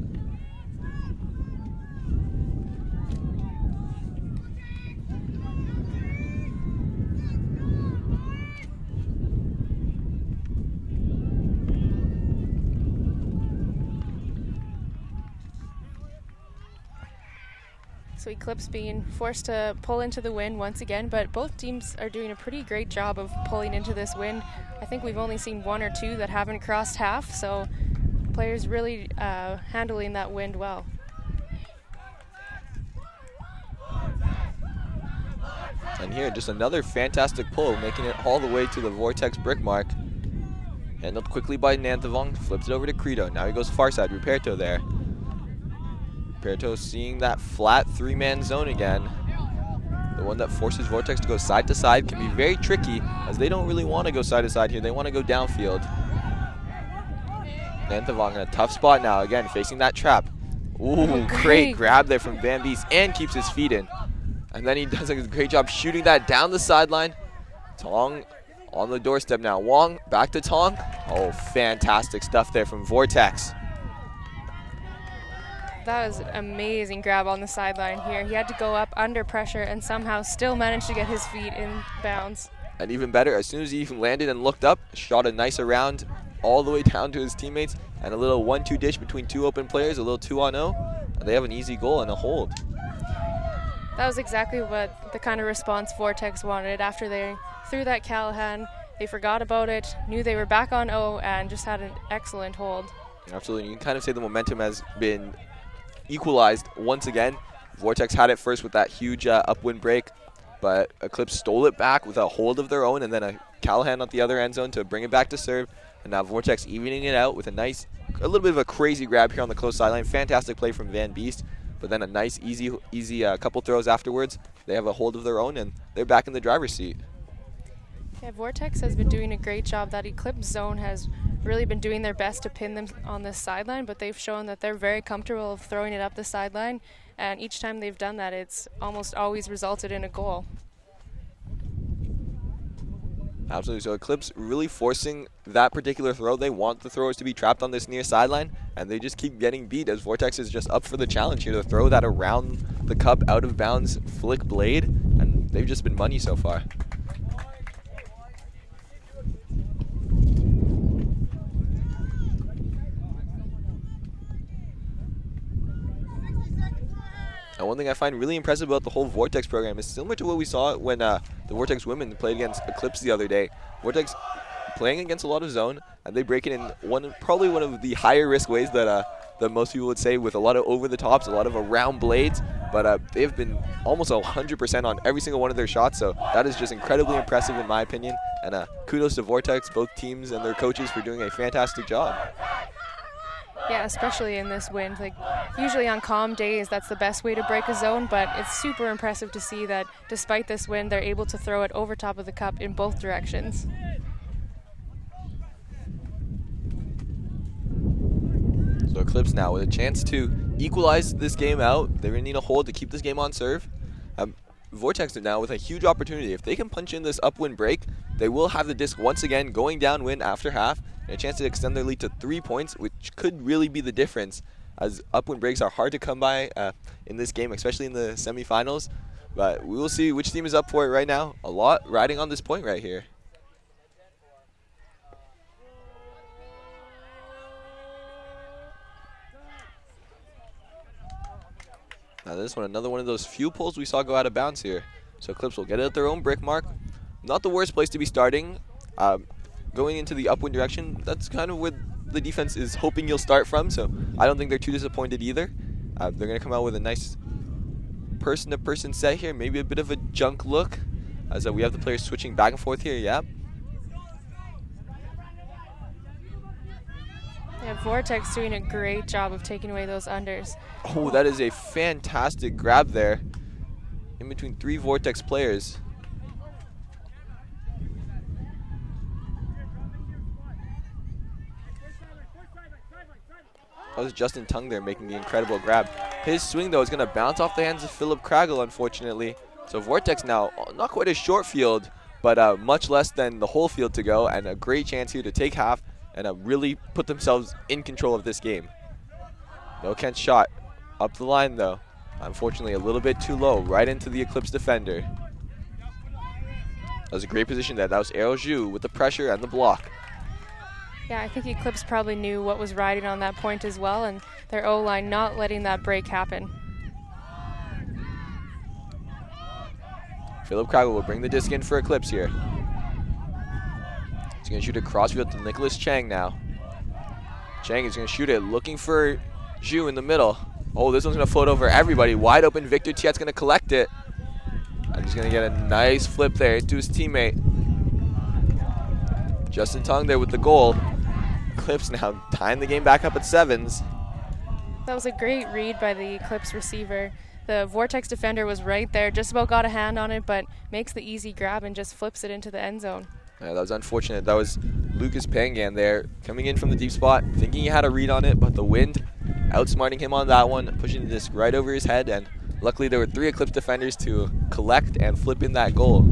So Eclipse being forced to pull into the wind once again, but both teams are doing a pretty great job of pulling into this wind. I think we've only seen one or two that haven't crossed half, so players really handling that wind well. And here, just another fantastic pull, making it all the way to the Vortex brick mark. Handled quickly by Nanthavong, flips it over to Credo. Now he goes far side, Ruperto there. Ruperto seeing that flat three-man zone again. The one that forces Vortex to go side to side can be very tricky, as they don't really want to go side to side here. They want to go downfield. Nanthavong in a tough spot now, again, facing that trap. Ooh, great grab there from Van Beest, and keeps his feet in. And then he does a great job shooting that down the sideline. Tong on the doorstep now. Wong back to Tong. Oh, fantastic stuff there from Vortex. That was an amazing grab on the sideline here. He had to go up under pressure and somehow still managed to get his feet in bounds. And even better, as soon as he landed and looked up, shot a nice around all the way down to his teammates, and a little 1-2 dish between two open players, a little 2-on-0, and they have an easy goal and a hold. That was exactly what the kind of response Vortex wanted. After they threw that Callahan, they forgot about it, knew they were back on O, and just had an excellent hold. Absolutely. You can kind of say the momentum has been equalized once again. Vortex had it first with that huge upwind break, but Eclipse stole it back with a hold of their own, and then a Callahan at the other end zone to bring it back to serve. And now Vortex evening it out with a little bit of a crazy grab here on the close sideline. Fantastic play from Van Beest. But then a nice, easy couple throws afterwards. They have a hold of their own, and they're back in the driver's seat. Yeah, Vortex has been doing a great job. That Eclipse zone has really been doing their best to pin them on this sideline, but they've shown that they're very comfortable of throwing it up the sideline, and each time they've done that, it's almost always resulted in a goal. Absolutely. So Eclipse really forcing that particular throw. They want the throwers to be trapped on this near sideline, and they just keep getting beat as Vortex is just up for the challenge here to throw that around the cup, out of bounds flick blade, and they've just been money so far. And one thing I find really impressive about the whole Vortex program is similar to what we saw when the Vortex women played against Eclipse the other day. Vortex playing against a lot of zone, and they break it in probably one of the higher risk ways that most people would say, with a lot of over the tops, a lot of around blades. But they've been almost 100% on every single one of their shots, so that is just incredibly impressive in my opinion. And kudos to Vortex, both teams and their coaches, for doing a fantastic job. Yeah, especially in this wind. Like, usually on calm days, that's the best way to break a zone, but it's super impressive to see that despite this wind, they're able to throw it over top of the cup in both directions. So Eclipse now with a chance to equalize this game out. They're going to need a hold to keep this game on serve. Vortex now with a huge opportunity. If they can punch in this upwind break, they will have the disc once again going downwind after half, and a chance to extend their lead to 3 points, which could really be the difference, as upwind breaks are hard to come by in this game, especially in the semifinals. But we will see which team is up for it right now. A lot riding on this point right here. Now this one, another one of those few pulls we saw go out of bounds here. So Eclipse will get it at their own brick mark. Not the worst place to be starting. Going into the upwind direction, that's kind of where the defense is hoping you'll start from, so I don't think they're too disappointed either. They're going to come out with a nice person-to-person set here, maybe a bit of a junk look, as we have the players switching back and forth here, yeah. Yeah, Vortex doing a great job of taking away those unders. Oh, that is a fantastic grab there in between 3 Vortex players. That was Justin Tung there making the incredible grab. His swing, though, is going to bounce off the hands of Philip Kragel, unfortunately. So Vortex now, not quite a short field, but much less than the whole field to go, and a great chance here to take half and really put themselves in control of this game. No Kent shot. Up the line, though. Unfortunately, a little bit too low, right into the Eclipse defender. That was a great position there. That was Aero Zhu with the pressure and the block. Yeah, I think Eclipse probably knew what was riding on that point as well, and their O-line not letting that break happen. Philip Craggle will bring the disc in for Eclipse here. He's going to shoot it crossfield to Nicholas Chang now. Chang is going to shoot it, looking for Zhu in the middle. Oh, this one's going to float over everybody. Wide open, Victor Tiet's going to collect it. And he's going to get a nice flip there into his teammate. Justin Tung there with the goal. Eclipse now tying the game back up at 7s. That was a great read by the Eclipse receiver. The Vortex defender was right there, just about got a hand on it, but makes the easy grab and just flips it into the end zone. Yeah, that was unfortunate. That was Lucas Pangan there, coming in from the deep spot, thinking he had a read on it, but the wind outsmarting him on that one, pushing the disc right over his head, and luckily there were 3 Eclipse defenders to collect and flip in that goal.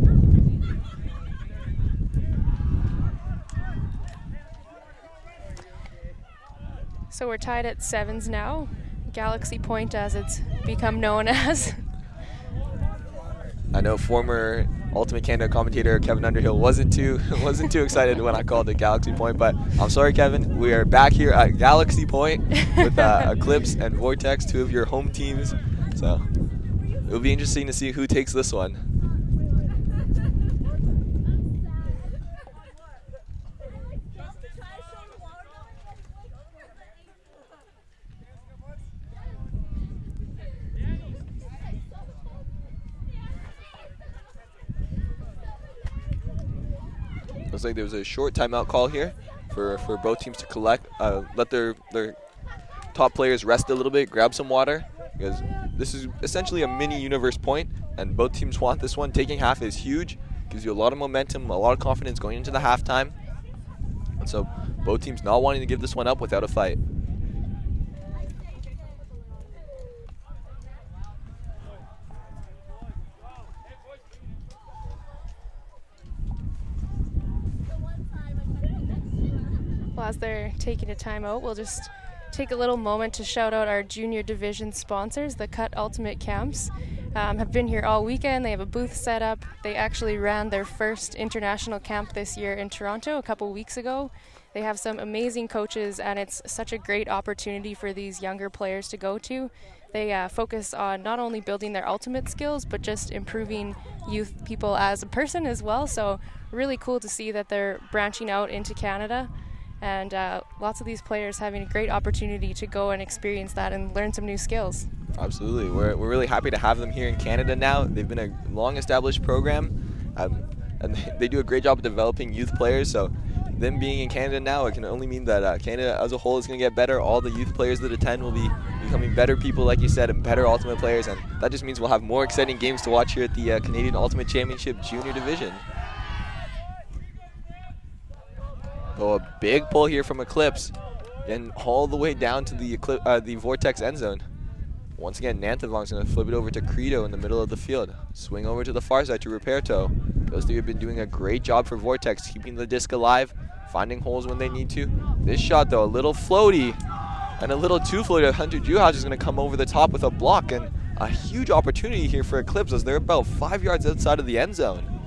So we're tied at 7s now. Galaxy Point, as it's become known as. I know former Ultimate Canada commentator Kevin Underhill wasn't too excited when I called it Galaxy Point, but I'm sorry, Kevin. We are back here at Galaxy Point with Eclipse and Vortex, 2 of your home teams. So it'll be interesting to see who takes this one. Looks like there was a short timeout call here for both teams to collect, let their top players rest a little bit, grab some water, because this is essentially a mini universe point, and both teams want this one. Taking half is huge, gives you a lot of momentum, a lot of confidence going into the halftime, and so both teams not wanting to give this one up without a fight. As they're taking a timeout, we'll just take a little moment to shout out our junior division sponsors. The CUC Ultimate Camps have been here all weekend. They have a booth set up. They actually ran their first international camp this year in Toronto a couple weeks ago. They have some amazing coaches, and it's such a great opportunity for these younger players to go to. They focus on not only building their ultimate skills, but just improving youth people as a person as well. So really cool to see that they're branching out into Canada. And lots of these players having a great opportunity to go and experience that and learn some new skills. Absolutely. We're really happy to have them here in Canada now. They've been a long-established program, and they do a great job of developing youth players. So them being in Canada now, it can only mean that Canada as a whole is going to get better. All the youth players that attend will be becoming better people, like you said, and better Ultimate players. And that just means we'll have more exciting games to watch here at the Canadian Ultimate Championship Junior Division. Oh, a big pull here from Eclipse, and all the way down to the Vortex end zone. Once again, Nanthavong's going to flip it over to Credo in the middle of the field. Swing over to the far side to Ruperto. Those 3 have been doing a great job for Vortex, keeping the disc alive, finding holes when they need to. This shot, though, a little floaty, and a little too floaty. Hunter Juhas is going to come over the top with a block, and a huge opportunity here for Eclipse as they're about 5 yards outside of the end zone.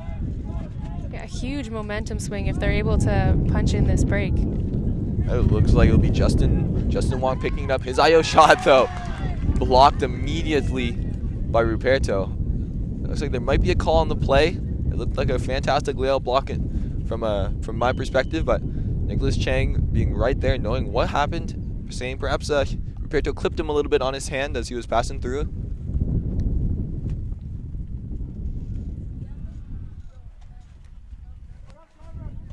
Yeah, huge momentum swing if they're able to punch in this break. It looks like it'll be Justin Wong picking up his IO shot, though. Blocked immediately by Ruperto. Looks like there might be a call on the play. It looked like a fantastic layout block from my perspective, but Nicholas Chang being right there, knowing what happened, saying perhaps Ruperto clipped him a little bit on his hand as he was passing through.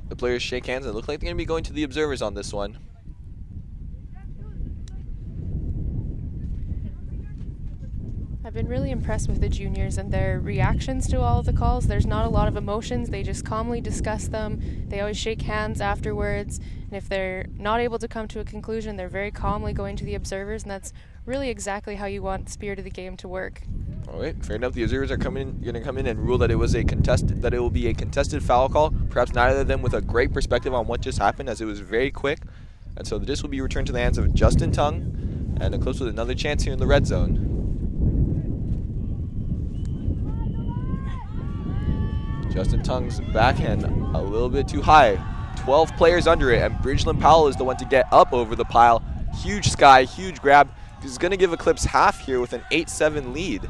The players shake hands and look like they're going to be going to the observers on this one. I've been really impressed with the juniors and their reactions to all of the calls. There's not a lot of emotions. They just calmly discuss them. They always shake hands afterwards. And if they're not able to come to a conclusion, they're very calmly going to the observers, and that's really exactly how you want the spirit of the game to work. All right, fair enough. The observers are going to come in and rule that it will be a contested foul call. Perhaps neither of them with a great perspective on what just happened, as it was very quick. And so this will be returned to the hands of Justin Tung, and Eclipse with another chance here in the red zone. Justin Tung's backhand a little bit too high. 12 players under it, and Bridgeland Powell is the one to get up over the pile. Huge sky, huge grab. He's going to give Eclipse half here with an 8-7 lead.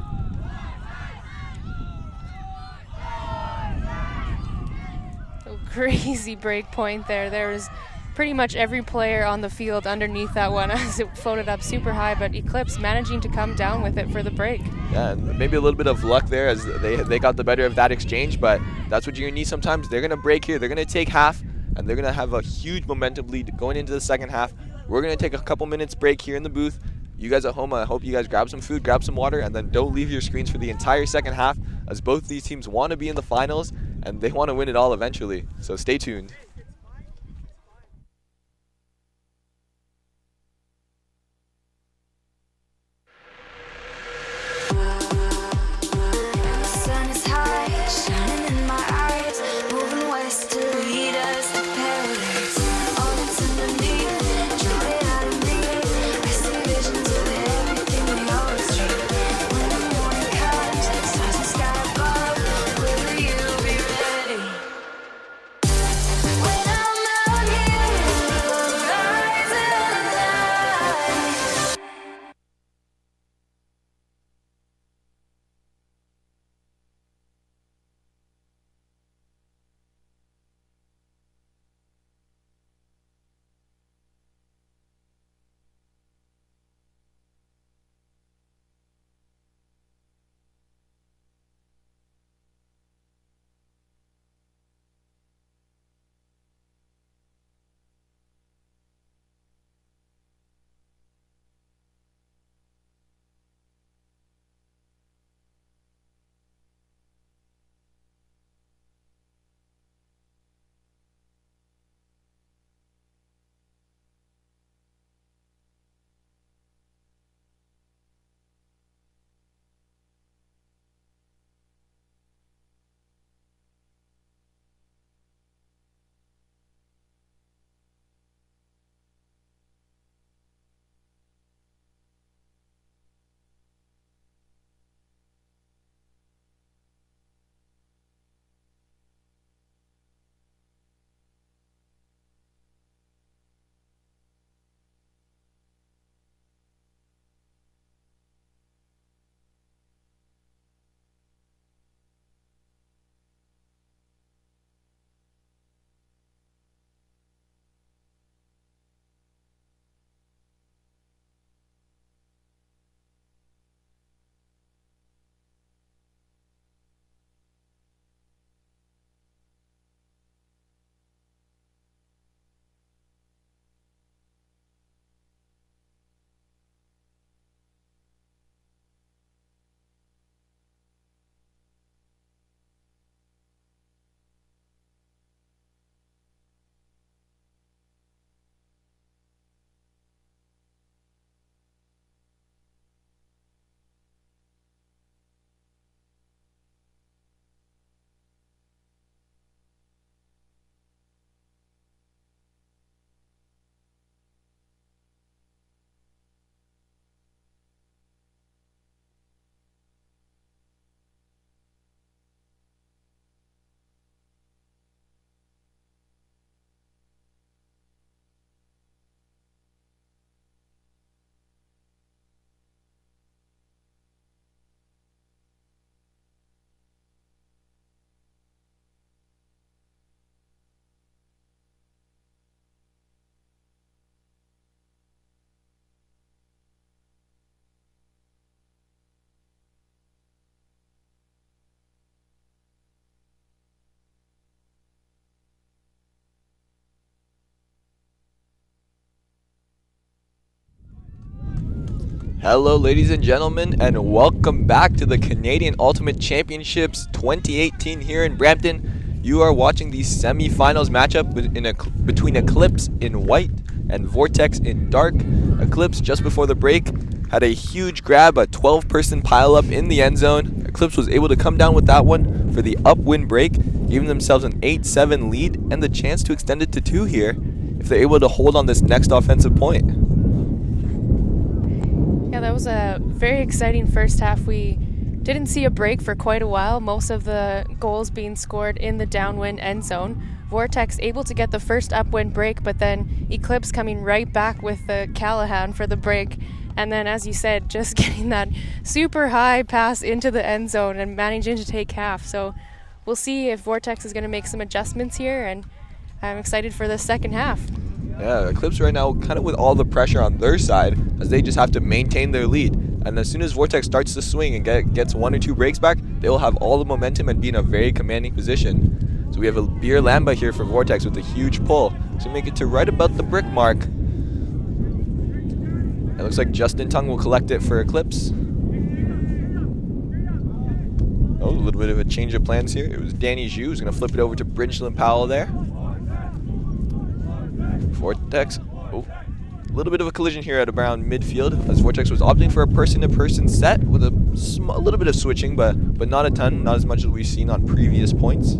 crazy break point there. There was pretty much every player on the field underneath that one as it floated up super high, but Eclipse managing to come down with it for the break. Yeah, and maybe a little bit of luck there as they got the better of that exchange, but that's what you're going to need sometimes. They're going to break here. They're going to take half, and they're going to have a huge momentum lead going into the second half. We're going to take a couple minutes break here in the booth. You guys at home, I hope you guys grab some food, grab some water, and then don't leave your screens for the entire second half, as both these teams want to be in the finals, and they want to win it all eventually. So stay tuned. Hello ladies and gentlemen, and welcome back to the Canadian Ultimate Championships 2018 here in Brampton. You are watching the semi-finals matchup between Eclipse in white and Vortex in dark. Eclipse, just before the break, had a huge grab, a 12-person pile-up in the end zone. Eclipse was able to come down with that one for the upwind break, giving themselves an 8-7 lead and the chance to extend it to 2 here if they're able to hold on this next offensive point. Yeah, that was a very exciting first half. We didn't see a break for quite a while, most of the goals being scored in the downwind end zone. Vortex able to get the first upwind break, but then Eclipse coming right back with the Callahan for the break. And then, as you said, just getting that super high pass into the end zone and managing to take half. So we'll see if Vortex is going to make some adjustments here, and I'm excited for the second half. Yeah, Eclipse right now kind of with all the pressure on their side as they just have to maintain their lead. And as soon as Vortex starts to swing and gets 1 or 2 breaks back, they'll have all the momentum and be in a very commanding position. So we have a beer Lamba here for Vortex with a huge pull to make it to right about the brick mark. It looks like Justin Tung will collect it for Eclipse. Oh, a little bit of a change of plans here. It was Danny Zhu who's going to flip it over to Bridgeland Powell there. Vortex, oh, a little bit of a collision here at around midfield as Vortex was opting for a person-to-person set with a little bit of switching, but not a ton, not as much as we've seen on previous points.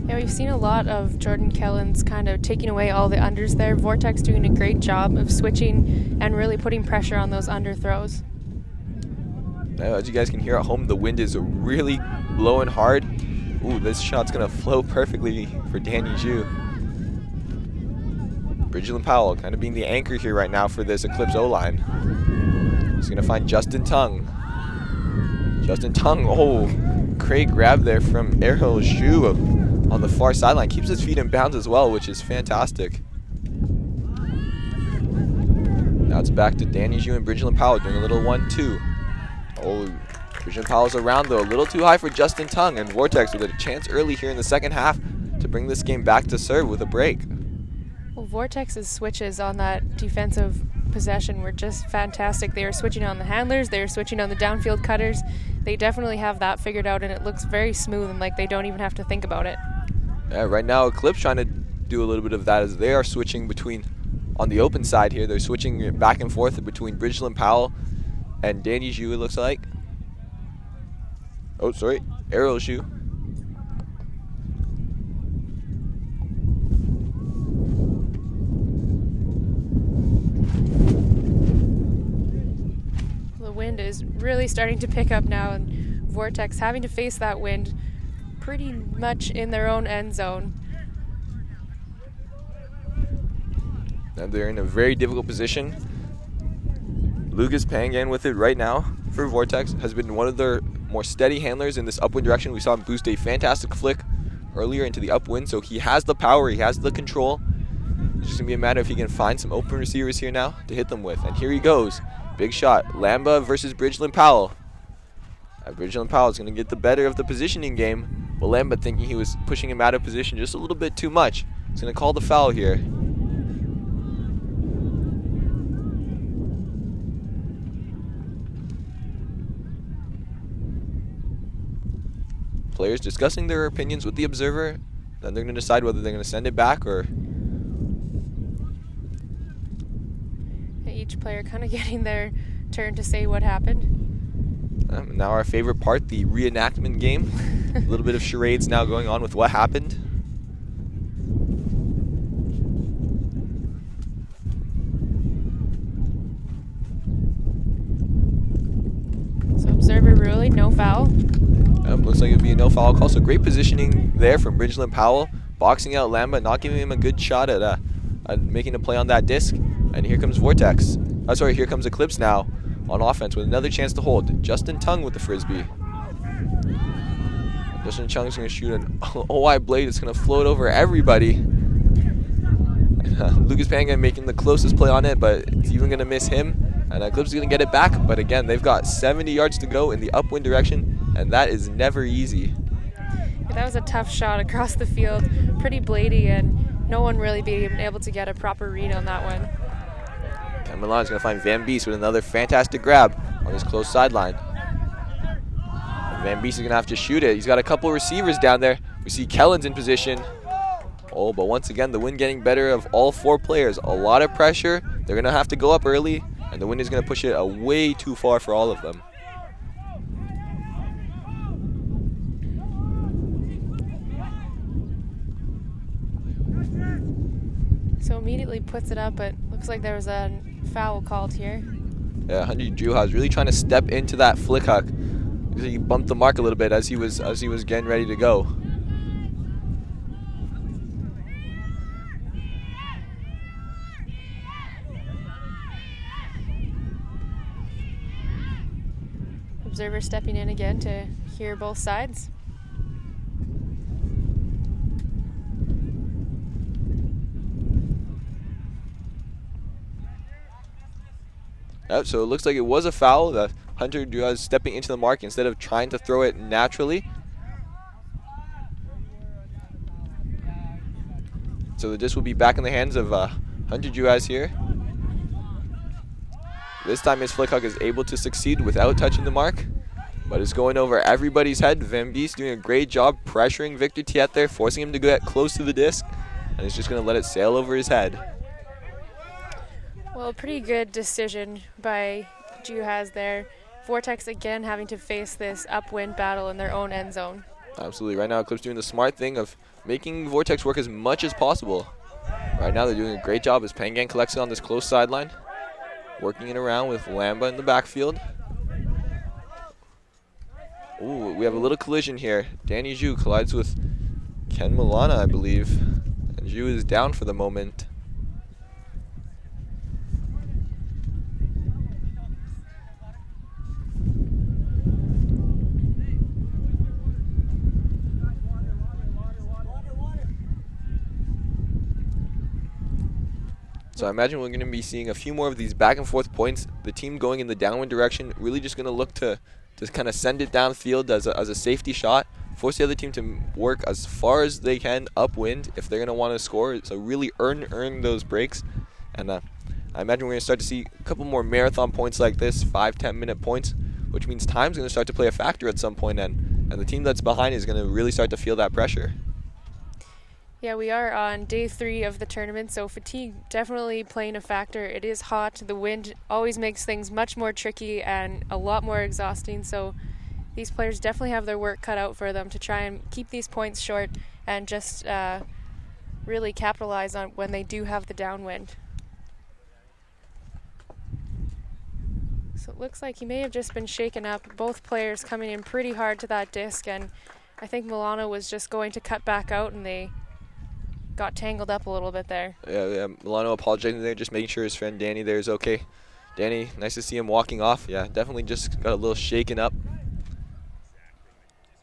Yeah, we've seen a lot of Jordan Kellens kind of taking away all the unders there. Vortex doing a great job of switching and really putting pressure on those under throws. Now, as you guys can hear at home, the wind is really blowing hard. Ooh, this shot's going to flow perfectly for Danny Zhu. Bridgeland Powell kind of being the anchor here right now for this Eclipse O-line. He's going to find Justin Tung. Justin Tung, oh, great grab there from Errol Zhu on the far sideline. Keeps his feet in bounds as well, which is fantastic. Now it's back to Danny Zhu and Bridgeland Powell doing a little 1-2. Oh, Bridgeland Powell's around though, a little too high for Justin Tung, and Vortex with a chance early here in the second half to bring this game back to serve with a break. Well, Vortex's switches on that defensive possession were just fantastic. They were switching on the handlers, they were switching on the downfield cutters. They definitely have that figured out, and it looks very smooth and like they don't even have to think about it. Yeah, right now Eclipse trying to do a little bit of that as they are switching between, on the open side here, they're switching back and forth between Bridgeland Powell and Danny Zhu, it looks like. Oh, sorry, Errol Zhu. The wind is really starting to pick up now, and Vortex having to face that wind pretty much in their own end zone. And they're in a very difficult position. Lucas Pangan with it right now for Vortex has been one of their more steady handlers in this upwind direction. We saw him boost a fantastic flick earlier into the upwind, so he has the power, he has the control. It's just gonna be a matter if he can find some open receivers here now to hit them with. And here he goes, big shot, Lamba versus Bridgeland Powell. Bridgeland Powell is gonna get the better of the positioning game, but Lamba, thinking he was pushing him out of position just a little bit too much, he's gonna call the foul here. Players discussing their opinions with the observer, then they're going to decide whether they're going to send it back or... Each player kind of getting their turn to say what happened. Now our favorite part, the reenactment game. A little bit of charades now going on with what happened. So observer ruling, no foul. Looks like it would be a no foul call. So great positioning there from Bridgeland Powell, boxing out Lamba, not giving him a good shot at making a play on that disc. And here comes Vortex. Oh, sorry, here comes Eclipse now on offense with another chance to hold. Justin Tung with the frisbee. Justin Chung's going to shoot an OI blade. It's going to float over everybody. Lucas Pangan making the closest play on it, but it's even going to miss him. And Eclipse is going to get it back, but again, they've got 70 yards to go in the upwind direction, and that is never easy. Yeah, that was a tough shot across the field, pretty blady, and no one really being able to get a proper read on that one. And Milan's going to find Van Beest with another fantastic grab on this close sideline. And Van Beest is going to have to shoot it. He's got a couple receivers down there. We see Kellens in position. Oh, but once again, the wind getting better of all 4 players. A lot of pressure. They're going to have to go up early, and the wind is going to push it way too far for all of them. So immediately puts it up, but looks like there was a foul called here. Yeah, Hunji Juha was really trying to step into that flick huck. He bumped the mark a little bit as he was getting ready to go. observer stepping in again to hear both sides. Yep, so it looks like it was a foul. The Hunter was stepping into the mark instead of trying to throw it naturally. So the disc will be back in the hands of Hunter Juaz here. This time his flick hug is able to succeed without touching the mark, but it's going over everybody's head. Van Beest doing a great job pressuring Victor Tiet there, forcing him to get close to the disc, and he's just going to let it sail over his head. Well, pretty good decision by Juhas there. Vortex again having to face this upwind battle in their own end zone. Absolutely. Right now, Eclipse doing the smart thing of making Vortex work as much as possible. Right now, they're doing a great job as Pangan collects it on this close sideline, working it around with Lamba in the backfield. Ooh, we have a little collision here. Danny Zhu collides with Ken Milana, I believe. And Zhu is down for the moment. So I imagine we're going to be seeing a few more of these back and forth points. The team going in the downwind direction, really just going to look to kind of send it downfield as a safety shot, force the other team to work as far as they can upwind if they're going to want to score. So really earn those breaks. And I imagine we're going to start to see a couple more marathon points like this, 5-10 minute points, which means time's going to start to play a factor at some point, and the team that's behind is going to really start to feel that pressure. Yeah, we are on day 3 of the tournament, so fatigue definitely playing a factor. It is hot. The wind always makes things much more tricky and a lot more exhausting, so these players definitely have their work cut out for them to try and keep these points short and just really capitalize on when they do have the downwind. So it looks like he may have just been shaken up. Both players coming in pretty hard to that disc, and I think Milano was just going to cut back out and they got tangled up a little bit there. Yeah, Milano apologizing there, just making sure his friend Danny there is okay. Danny, nice to see him walking off. Yeah, definitely just got a little shaken up.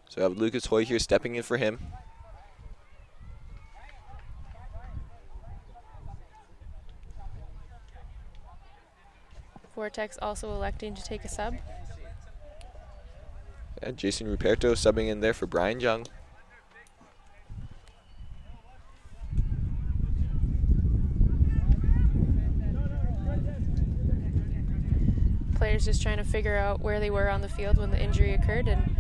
So we have Lucas Hoy here stepping in for him. Vortex also electing to take a sub. Yeah, Jason Ruperto subbing in there for Brian Young. Players just trying to figure out where they were on the field when the injury occurred, and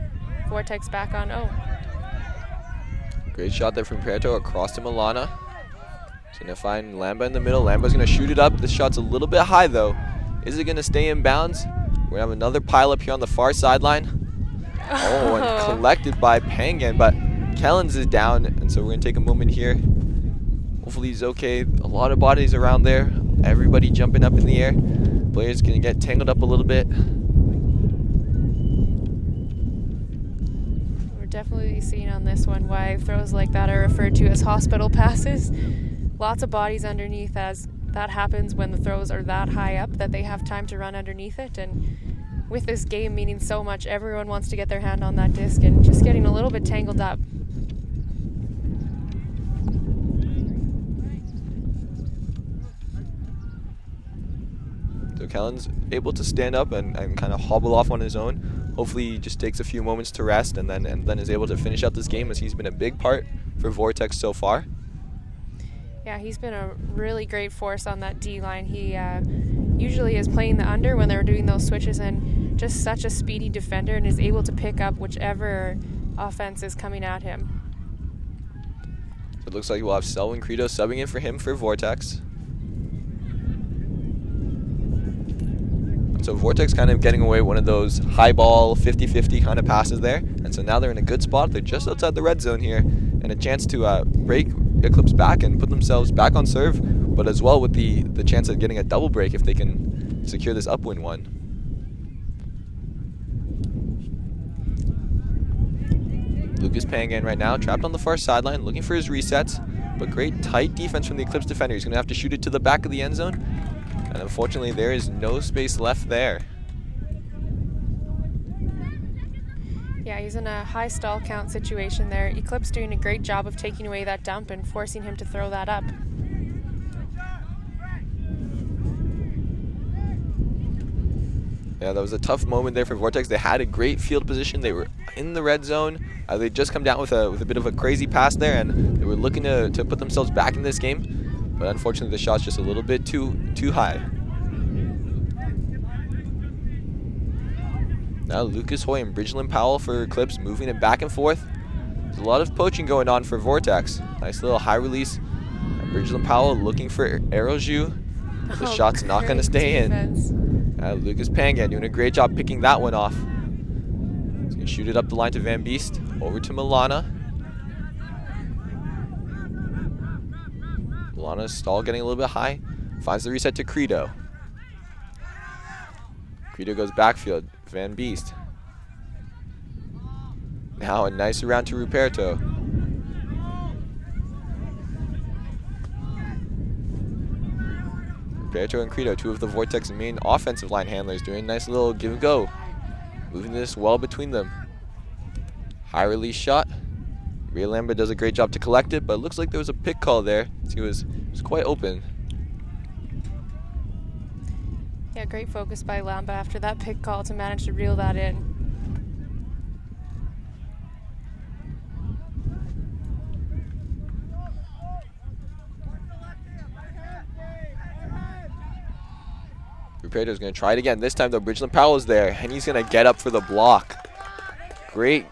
Vortex back on O. Great shot there from Ruperto across to Milana. He's going to find Lamba in the middle. Lamba's going to shoot it up. This shot's a little bit high though. Is it going to stay in bounds? We're going to have another pile up here on the far sideline. Oh, and collected by Pangan, but Kellens is down, and so we're going to take a moment here. Hopefully he's okay. A lot of bodies around there. Everybody jumping up in the air. Players going to get tangled up a little bit. We're definitely seeing on this one why throws like that are referred to as hospital passes. Lots of bodies underneath, as that happens when the throws are that high up that they have time to run underneath it. And with this game meaning so much, everyone wants to get their hand on that disc and just getting a little bit tangled up. So Kellen's able to stand up and kind of hobble off on his own. Hopefully he just takes a few moments to rest and then is able to finish out this game, as he's been a big part for Vortex so far. Yeah, he's been a really great force on that D line. He usually is playing the under when they're doing those switches, and just such a speedy defender and is able to pick up whichever offense is coming at him. So it looks like we'll have Selwyn Credo subbing in for him for Vortex. So Vortex kind of getting away one of those high ball 50-50 kind of passes there. And so now they're in a good spot. They're just outside the red zone here, and a chance to break Eclipse back and put themselves back on serve, but as well with the chance of getting a double break if they can secure this upwind one. Lucas Pangan right now trapped on the far sideline looking for his resets, but great tight defense from the Eclipse defender. He's going to have to shoot it to the back of the end zone, and unfortunately there is no space left there. Yeah, he's in a high stall count situation there. Eclipse doing a great job of taking away that dump and forcing him to throw that up. Yeah, that was a tough moment there for Vortex. They had a great field position. They were in the red zone. They just come down with a bit of a crazy pass there, and they were looking to put themselves back in this game. But unfortunately, the shot's just a little bit too high. Now Lucas Hoy and Bridgeland Powell for Eclipse, moving it back and forth. There's a lot of poaching going on for Vortex. Nice little high release. And Bridgeland Powell looking for Aeroju. The shot's not going to stay in. Lucas Pangan doing a great job picking that one off. He's going to shoot it up the line to Van Beest. Over to Milana. Milana's stall getting a little bit high. Finds the reset to Credo. Credo goes backfield. Van Beest. Now a nice round to Ruperto. Ruperto and Credo, two of the Vortex main offensive line handlers, doing a nice little give and go. Moving this well between them. High release shot. Ray Lambert does a great job to collect it, but it looks like there was a pick call there. He was quite open. Yeah, great focus by Lamba after that pick call to manage to reel that in. Ruperto's going to try it again. This time, though, Bridgeland Powell is there, and he's going to get up for the block. Great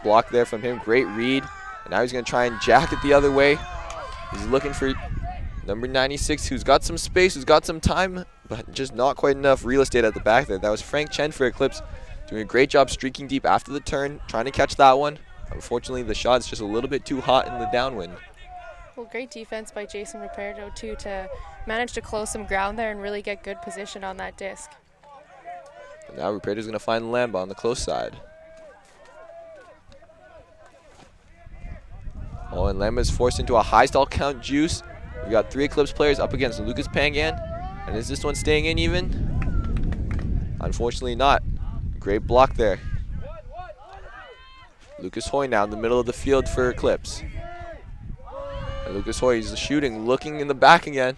block there from him. Great read. And now he's going to try and jack it the other way. He's looking for number 96, who's got some space, who's got some time, but just not quite enough real estate at the back there. That was Frank Chen for Eclipse, doing a great job streaking deep after the turn, trying to catch that one. Unfortunately, the shot's just a little bit too hot in the downwind. Well, great defense by Jason Ruperto, too, to manage to close some ground there and really get good position on that disc. And now Ruperto's going to find Lamba on the close side. Oh, and Lamba's forced into a high stall count juice. We got 3 Eclipse players up against Lucas Pangan. And is this one staying in even? Unfortunately not. Great block there. Lucas Hoy now in the middle of the field for Eclipse. And Lucas Hoy is shooting, looking in the back again.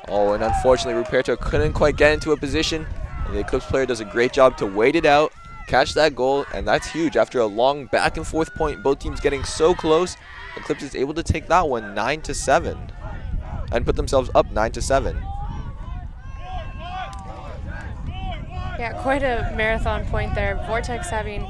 Oh, and unfortunately Ruperto couldn't quite get into a position. And the Eclipse player does a great job to wait it out, catch that goal, and that's huge. After a long back and forth point, both teams getting so close, Eclipse is able to take that one 9-7 and put themselves up 9-7. Yeah, quite a marathon point there. Vortex having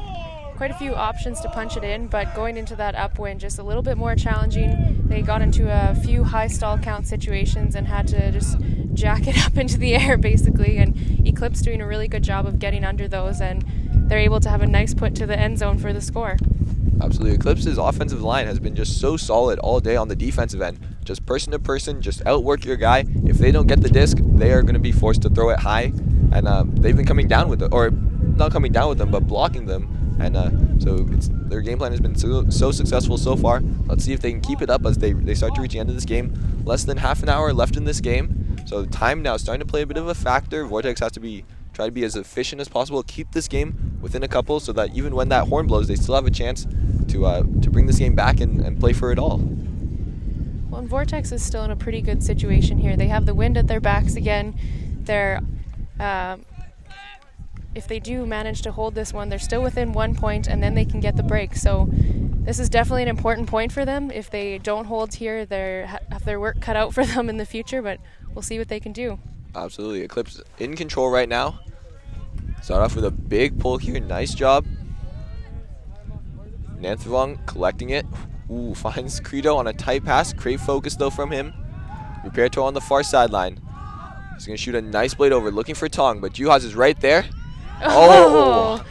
quite a few options to punch it in, but going into that upwind just a little bit more challenging. They got into a few high stall count situations and had to just jack it up into the air basically, and Eclipse doing a really good job of getting under those, and they're able to have a nice put to the end zone for the score. Absolutely. Eclipse's offensive line has been just so solid all day on the defensive end. Just person to person, just outwork your guy. If they don't get the disc, they are going to be forced to throw it high. And they've been coming down with it, or not coming down with them, but blocking them. And so their game plan has been so successful so far. Let's see if they can keep it up as they start to reach the end of this game. Less than half an hour left in this game. So the time now is starting to play a bit of a factor. Vortex has to try to be as efficient as possible, keep this game within a couple so that even when that horn blows, they still have a chance to bring this game back and play for it all. Well, and Vortex is still in a pretty good situation here. They have the wind at their backs again. They're if they do manage to hold this one, they're still within 1 point, and then they can get the break. So this is definitely an important point for them. If they don't hold here, they have their work cut out for them in the future, but we'll see what they can do. Absolutely. Eclipse in control right now. Start off with a big pull here. Nice job. Nanthivong collecting it. Ooh, finds Credo on a tight pass. Great focus, though, from him. Ruperto on the far sideline. He's going to shoot a nice blade over, looking for Tong, but Juhas is right there. Oh!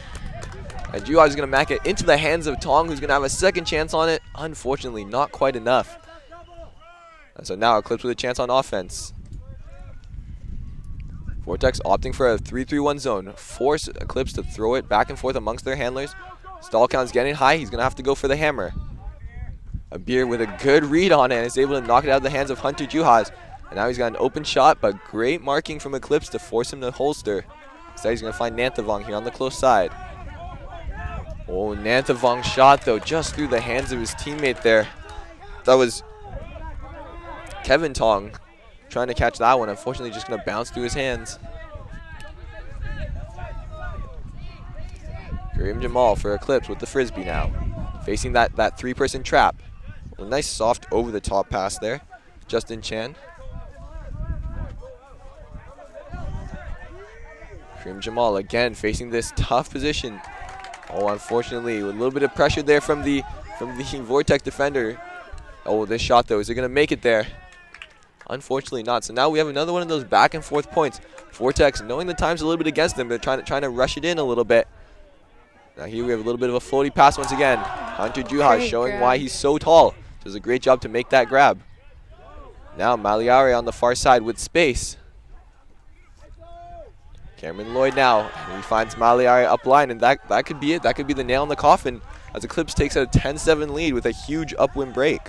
And Juhas is going to mack it into the hands of Tong, who's going to have a second chance on it. Unfortunately, not quite enough. And so now Eclipse with a chance on offense. Vortex opting for a 3-3-1 zone. Force Eclipse to throw it back and forth amongst their handlers. Stall count's getting high. He's going to have to go for the hammer. Abir with a good read on it and is able to knock it out of the hands of Hunter Juhas. And now he's got an open shot, but great marking from Eclipse to force him to holster. Instead, he's going to find Nanthivong here on the close side. Oh, Nanthavong's shot, though, just through the hands of his teammate there. That was Kevin Tong trying to catch that one. Unfortunately, just going to bounce through his hands. Kareem Jamal for Eclipse with the frisbee now. Facing that three-person trap. A nice soft over-the-top pass there. Justin Chan. Kareem Jamal again facing this tough position. Oh, unfortunately, with a little bit of pressure there from the Vortex defender. Oh, this shot though, is it gonna make it there? Unfortunately not. So now we have another one of those back and forth points. Vortex, knowing the time's a little bit against them, they're trying to rush it in a little bit. Now here we have a little bit of a floaty pass once again. Hunter Juhas showing why he's so tall. Does a great job to make that grab. Now Maliare on the far side with space. Cameron Lloyd now, and he finds Maliare up line, and that could be it. That could be the nail in the coffin as Eclipse takes a 10-7 lead with a huge upwind break.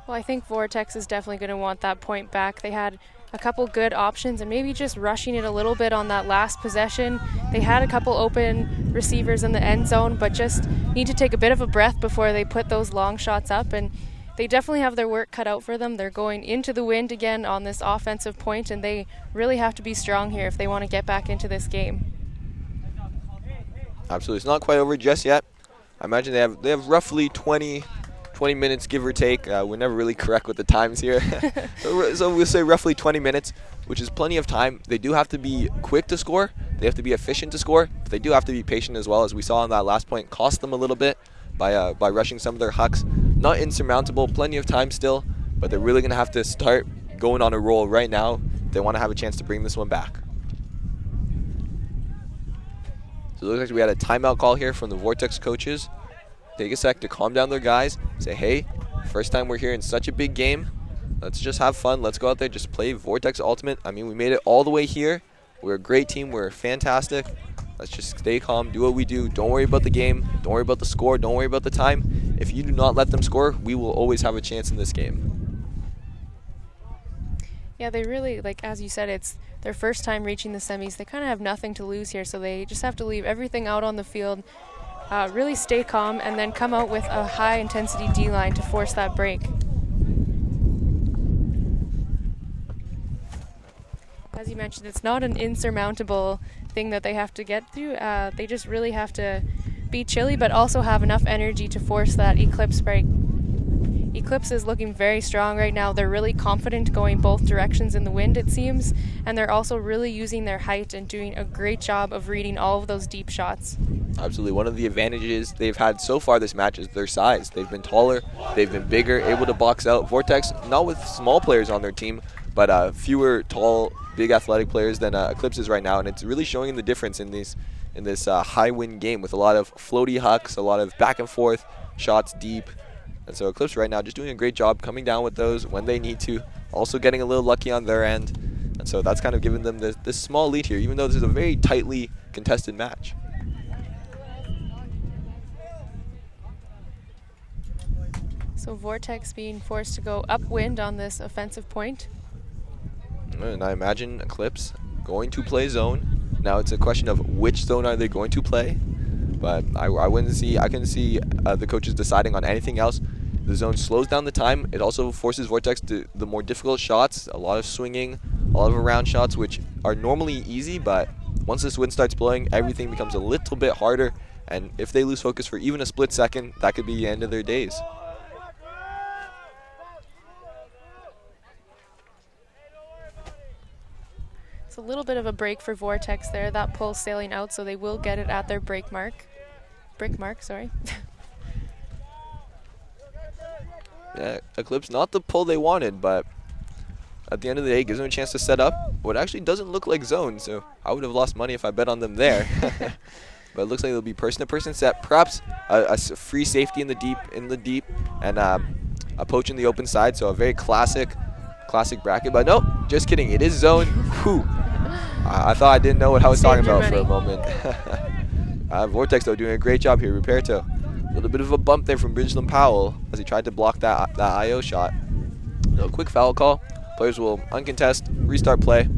Well, I think Vortex is definitely going to want that point back. They had a couple good options and maybe just rushing it a little bit on that last possession. They had a couple open receivers in the end zone, but just need to take a bit of a breath before they put those long shots up, and they definitely have their work cut out for them. They're going into the wind again on this offensive point, and they really have to be strong here if they want to get back into this game. Absolutely. It's not quite over just yet. I imagine they have roughly 20 minutes, give or take. We're never really correct with the times here. So we'll say roughly 20 minutes, which is plenty of time. They do have to be quick to score. They have to be efficient to score. But they do have to be patient as well, as we saw on that last point. Cost them a little bit by rushing some of their hucks. Not insurmountable, plenty of time still, but they're really going to have to start going on a roll right now if they want to have a chance to bring this one back. So it looks like we had a timeout call here from the Vortex coaches. Take a sec to calm down their guys. Say, hey, first time we're here in such a big game. Let's just have fun. Let's go out there, just play Vortex Ultimate. I mean, we made it all the way here. We're a great team. We're fantastic. Let's just stay calm, do what we do. Don't worry about the game. Don't worry about the score. Don't worry about the time. If you do not let them score, we will always have a chance in this game. Yeah, they really, like as you said, it's their first time reaching the semis. They kind of have nothing to lose here, so they just have to leave everything out on the field, really stay calm, and then come out with a high-intensity D-line to force that break. As you mentioned, it's not an insurmountable thing that they have to get through. They just really have to be chilly, but also have enough energy to force that Eclipse break. Eclipse is looking very strong right now. They're really confident going both directions in the wind, it seems, and they're also really using their height and doing a great job of reading all of those deep shots. Absolutely. One of the advantages they've had so far this match is their size. They've been taller, they've been bigger, able to box out. Vortex, not with small players on their team, but fewer tall, big athletic players than Eclipse is right now, and it's really showing the difference in this high wind game with a lot of floaty hucks, a lot of back and forth shots deep. And so Eclipse right now just doing a great job coming down with those when they need to, also getting a little lucky on their end. And so that's kind of given them this small lead here, even though this is a very tightly contested match. So Vortex being forced to go upwind on this offensive point. And I imagine Eclipse going to play zone. Now it's a question of which zone are they going to play. But I couldn't see the coaches deciding on anything else. The zone slows down the time. It also forces Vortex to the more difficult shots, a lot of swinging, a lot of around shots, which are normally easy, but once this wind starts blowing, everything becomes a little bit harder. And if they lose focus for even a split second, that could be the end of their days. It's a little bit of a break for Vortex there. That pull's sailing out, so they will get it at their brick mark, sorry. Yeah, Eclipse, not the pull they wanted, but at the end of the day, gives them a chance to set up what actually doesn't look like zone, so I would have lost money if I bet on them there. But it looks like it'll be person-to-person set, perhaps a free safety in the deep, and a poach in the open side, so a very classic bracket. But nope, just kidding, it is zone. Whew. I thought I didn't know what I was talking about for a moment. Vortex, though, doing a great job here. Ruperto, a little bit of a bump there from Bridgeland Powell as he tried to block that IO shot. No quick foul call. Players will uncontest, restart play.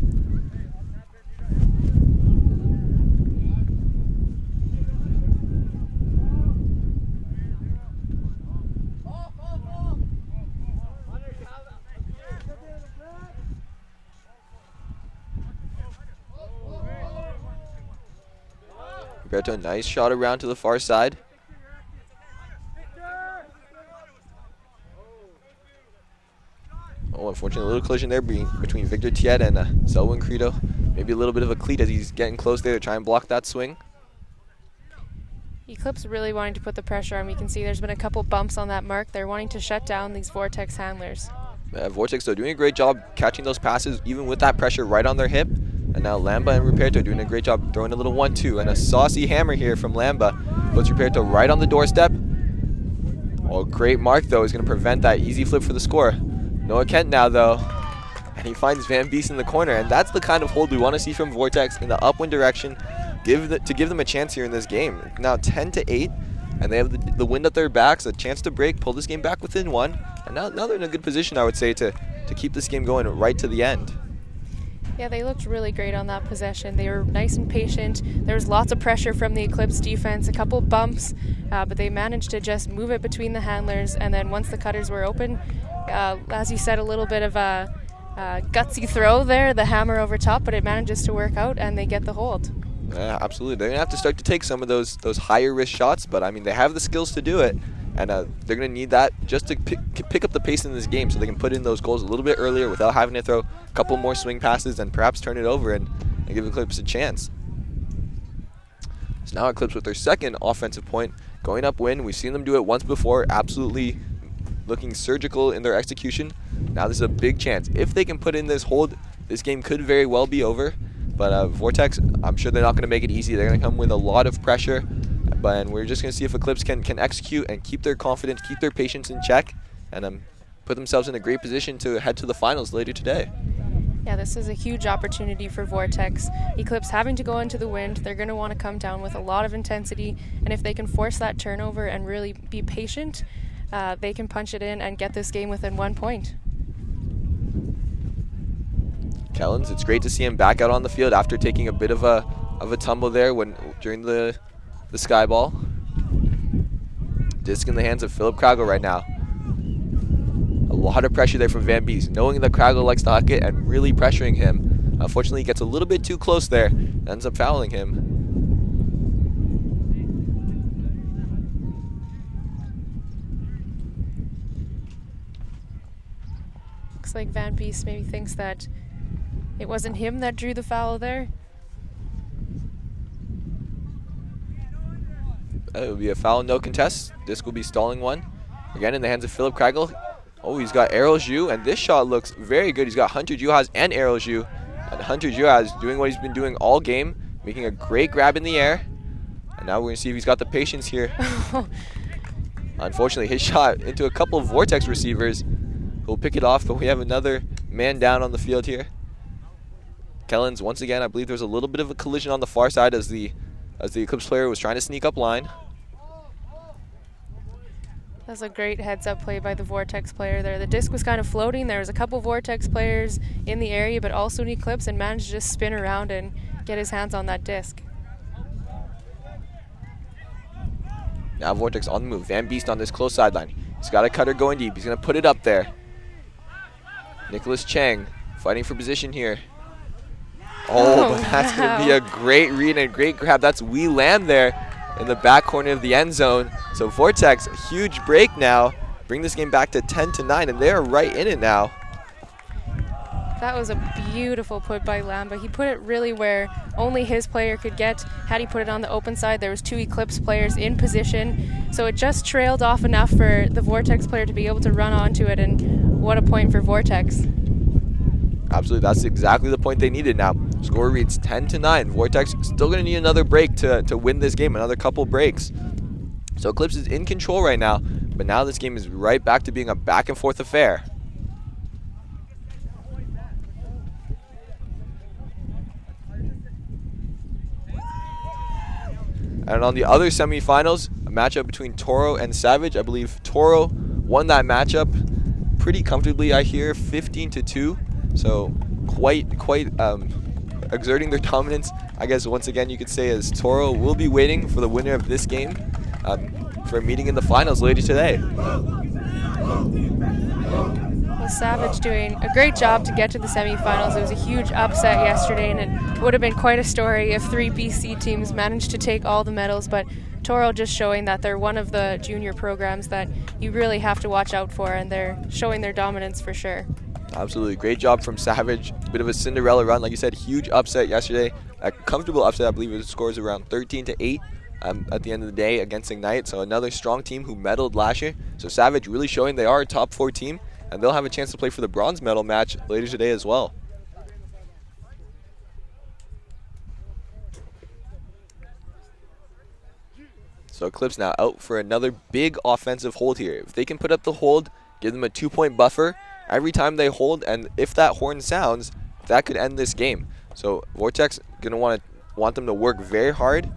Roberto, nice shot around to the far side. Oh, unfortunately, a little collision there between Victor Tiet and Selwyn Credo. Maybe a little bit of a cleat as he's getting close there to try and block that swing. Eclipse really wanting to put the pressure on. We can see there's been a couple bumps on that mark. They're wanting to shut down these Vortex handlers. Vortex, though, doing a great job catching those passes, even with that pressure right on their hip. And now Lamba and Ruperto doing a great job throwing a little 1-2. And a saucy hammer here from Lamba. Puts Ruperto right on the doorstep. Oh, great mark, though, is going to prevent that easy flip for the score. Noah Kent now, though. And he finds Van Beest in the corner. And that's the kind of hold we want to see from Vortex in the upwind direction. To give them a chance here in this game. Now 10-8. And they have the wind at their backs, a chance to break, pull this game back within 1. And now they're in a good position, I would say, to keep this game going right to the end. Yeah, they looked really great on that possession. They were nice and patient. There was lots of pressure from the Eclipse defense, a couple bumps, but they managed to just move it between the handlers. And then once the cutters were open, as you said, a little bit of a gutsy throw there, the hammer over top, but it manages to work out and they get the hold. Yeah, absolutely. They're going to have to start to take some of those higher risk shots, but I mean, they have the skills to do it. And they're going to need that just to pick up the pace in this game so they can put in those goals a little bit earlier without having to throw a couple more swing passes and perhaps turn it over and give Eclipse a chance. So now Eclipse with their second offensive point going upwind. We've seen them do it once before, absolutely looking surgical in their execution. Now this is a big chance. If they can put in this hold, this game could very well be over. But Vortex, I'm sure they're not going to make it easy. They're going to come with a lot of pressure. And we're just going to see if Eclipse can execute and keep their confidence, keep their patience in check, and put themselves in a great position to head to the finals later today. Yeah, this is a huge opportunity for Vortex. Eclipse having to go into the wind, they're going to want to come down with a lot of intensity, and if they can force that turnover and really be patient, they can punch it in and get this game within 1 point. Kellens, it's great to see him back out on the field after taking a bit of a tumble there during the sky ball. Disc in the hands of Philip Craggle right now. A lot of pressure there from Van Beest, knowing that Craggle likes to huck it and really pressuring him. Unfortunately, he gets a little bit too close there, ends up fouling him. Looks like Van Beest maybe thinks that it wasn't him that drew the foul there. It will be a foul, no contest. Disc will be stalling one. Again in the hands of Philip Craggle. Oh, he's got Errol Zhu, and this shot looks very good. He's got Hunter Juhas and Errol Zhu. And Hunter Juhas doing what he's been doing all game, making a great grab in the air. And now we're going to see if he's got the patience here. Unfortunately, his shot into a couple of Vortex receivers who'll pick it off, but we have another man down on the field here. Kellens, once again, I believe there's a little bit of a collision on the far side as the Eclipse player was trying to sneak up line. That's a great heads-up play by the Vortex player there. The disc was kind of floating. There was a couple Vortex players in the area, but also an Eclipse, and managed to just spin around and get his hands on that disc. Now Vortex on the move. Van Beest on this close sideline. He's got a cutter going deep. He's going to put it up there. Nicholas Chang fighting for position here. Oh, but that's going to be a great read and a great grab. That's Wee Lam there in the back corner of the end zone. So Vortex, a huge break now. Bring this game back to 10-9, and they're right in it now. That was a beautiful put by Lamba. He put it really where only his player could get. Had he put it on the open side, there was two Eclipse players in position. So it just trailed off enough for the Vortex player to be able to run onto it, and what a point for Vortex. Absolutely, that's exactly the point they needed now. Score reads 10-9. Vortex still going to need another break to win this game, another couple breaks. So Eclipse is in control right now, but now this game is right back to being a back and forth affair. And on the other semifinals, a matchup between Toro and Savage. I believe Toro won that matchup pretty comfortably, I hear, 15-2. So quite exerting their dominance. I guess once again you could say as Toro will be waiting for the winner of this game for a meeting in the finals later today. Well, Savage doing a great job to get to the semifinals. It was a huge upset yesterday, and it would have been quite a story if 3 BC teams managed to take all the medals, but Toro just showing that they're one of the junior programs that you really have to watch out for, and they're showing their dominance for sure. Absolutely. Great job from Savage. Bit of a Cinderella run. Like you said, huge upset yesterday. A comfortable upset. I believe it scores around 13-8 at the end of the day against Ignite. So another strong team who medaled last year. So Savage really showing they are a top 4 team, and they'll have a chance to play for the bronze medal match later today as well. So Eclipse now out for another big offensive hold here. If they can put up the hold, give them a 2-point buffer every time they hold, and if that horn sounds, that could end this game. So Vortex gonna want them to work very hard.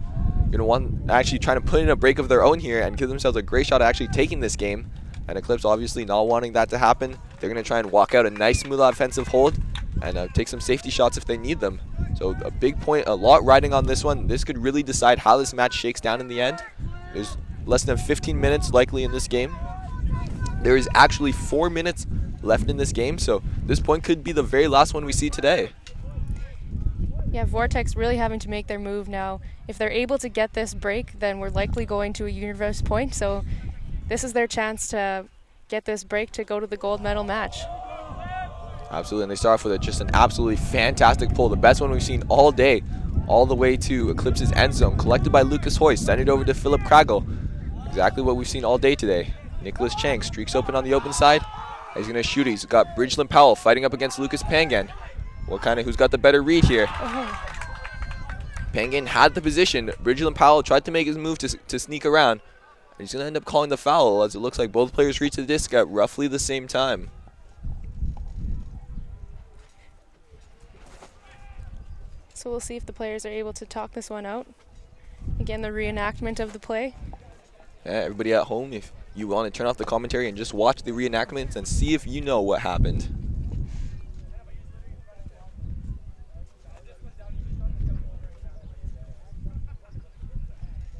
Gonna want actually trying to put in a break of their own here and give themselves a great shot at actually taking this game. And Eclipse obviously not wanting that to happen. They're gonna try and walk out a nice smooth offensive hold and take some safety shots if they need them. So a big point, a lot riding on this one. This could really decide how this match shakes down in the end. There's less than 15 minutes likely in this game. There is actually 4 minutes left in this game, so this point could be the very last one we see today. Yeah, Vortex really having to make their move now. If they're able to get this break, then we're likely going to a universe point, so this is their chance to get this break to go to the gold medal match. Absolutely, and they start off with just an absolutely fantastic pull, the best one we've seen all day, all the way to Eclipse's end zone, collected by Lucas Hoy, sent it over to Philip Kragel. Exactly what we've seen all day today. Nicholas Chang streaks open on the open side. He's going to shoot it. He's got Bridgeland Powell fighting up against Lucas Pangan. Who's got the better read here? Pangan had the position. Bridgeland Powell tried to make his move to sneak around. And he's going to end up calling the foul, as it looks like both players reach the disc at roughly the same time. So we'll see if the players are able to talk this one out. Again, the reenactment of the play. Yeah, everybody at home, if you want to turn off the commentary and just watch the reenactments and see if you know what happened.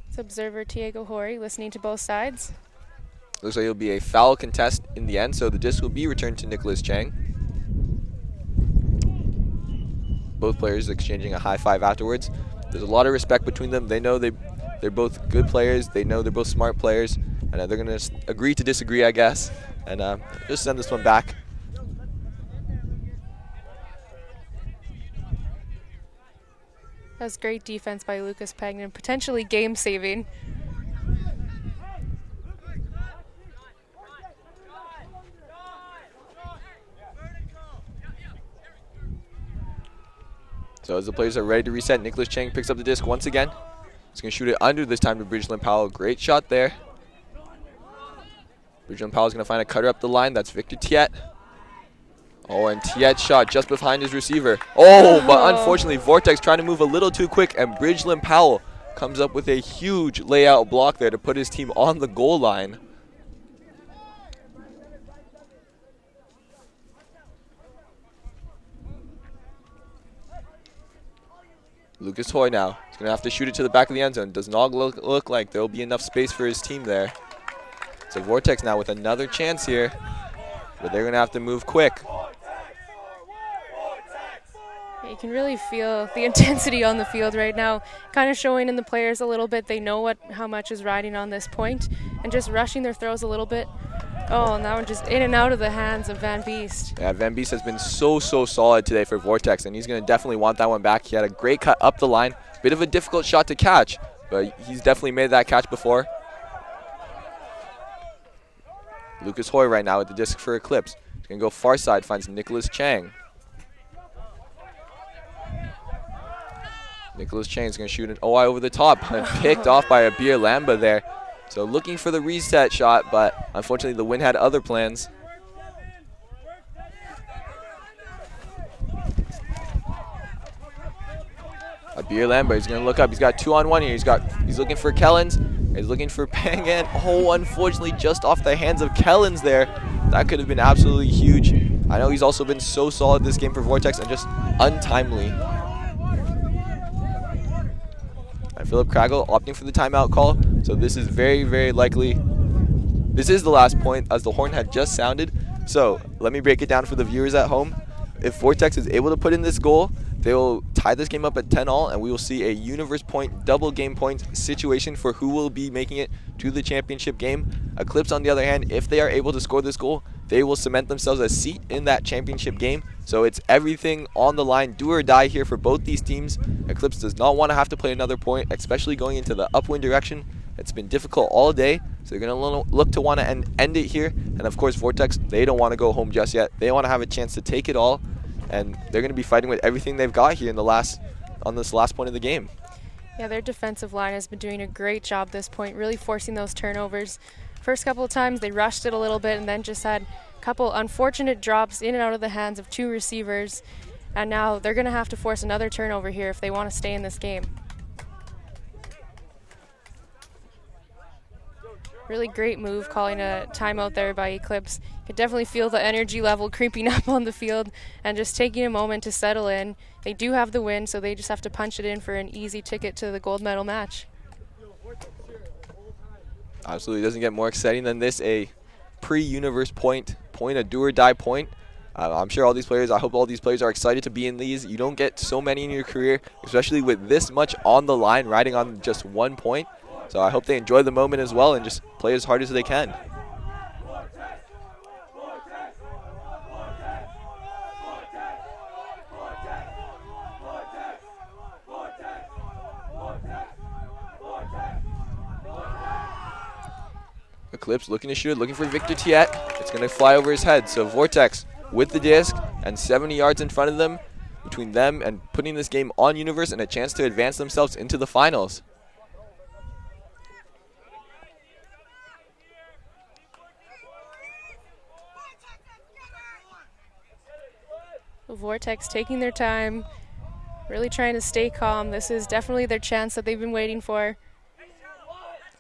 It's observer Tiago Hori listening to both sides. Looks like it'll be a foul contest in the end, so the disc will be returned to Nicholas Chang. Both players exchanging a high five afterwards. There's a lot of respect between them. They know they're both good players. They know they're both smart players. And they're going to agree to disagree, I guess. And just send this one back. That was great defense by Lucas Pagnan, potentially game-saving. So as the players are ready to reset, Nicholas Chang picks up the disc once again. He's going to shoot it under this time to Bridgeland Powell. Great shot there. Bridgeland Powell's going to find a cutter up the line. That's Victor Tiet. Oh, and Tiet shot just behind his receiver. Oh, but unfortunately, Vortex trying to move a little too quick, and Bridgeland Powell comes up with a huge layout block there to put his team on the goal line. Lucas Hoy now. He's going to have to shoot it to the back of the end zone. Does not look like there will be enough space for his team there. So Vortex now with another chance here, but they're going to have to move quick. You can really feel the intensity on the field right now, kind of showing in the players a little bit. They know how much is riding on this point, and just rushing their throws a little bit. Oh, and that one just in and out of the hands of Van Beest. Yeah, Van Beest has been so solid today for Vortex, and he's going to definitely want that one back. He had a great cut up the line. Bit of a difficult shot to catch, but he's definitely made that catch before. Lucas Hoy right now with the disc for Eclipse. He's going to go far side, finds Nicholas Chang. Nicholas Chang is going to shoot an OI over the top and picked off by Abir Lamba there. So looking for the reset shot, but unfortunately the wind had other plans. Abir Lamba, he's going to look up. He's got 2-on-1 here. He's looking for Kellens. He's looking for Pangan. Oh, unfortunately, just off the hands of Kellens there. That could have been absolutely huge. I know he's also been so solid this game for Vortex and just untimely. And Philip Kragel opting for the timeout call. So this is very likely. This is the last point, as the horn had just sounded. So let me break it down for the viewers at home. If Vortex is able to put in this goal, they will tie this game up at 10-all, and we will see a universe point, double game point situation for who will be making it to the championship game. Eclipse, on the other hand, if they are able to score this goal, they will cement themselves a seat in that championship game. So it's everything on the line, do or die here for both these teams. Eclipse does not want to have to play another point, especially going into the upwind direction. It's been difficult all day, so they're going to look to want to end it here. And of course, Vortex, they don't want to go home just yet. They want to have a chance to take it all, and they're going to be fighting with everything they've got here in on this last point of the game. Yeah, their defensive line has been doing a great job at this point, really forcing those turnovers. First couple of times they rushed it a little bit and then just had a couple unfortunate drops in and out of the hands of two receivers. And now they're going to have to force another turnover here if they want to stay in this game. Really great move calling a timeout there by Eclipse. You could definitely feel the energy level creeping up on the field and just taking a moment to settle in. They do have the win, so they just have to punch it in for an easy ticket to the gold medal match. Absolutely doesn't get more exciting than this, a pre-universe point, a do or die point. I'm sure all these players, I hope all these players are excited to be in these. You don't get so many in your career, especially with this much on the line, riding on just 1 point. So I hope they enjoy the moment as well and just play as hard as they can. Eclipse looking to shoot it, looking for Victor Tiet. It's going to fly over his head. So Vortex with the disc and 70 yards in front of them, between them and putting this game on Universe and a chance to advance themselves into the finals. Vortex taking their time, really trying to stay calm. This is definitely their chance that they've been waiting for.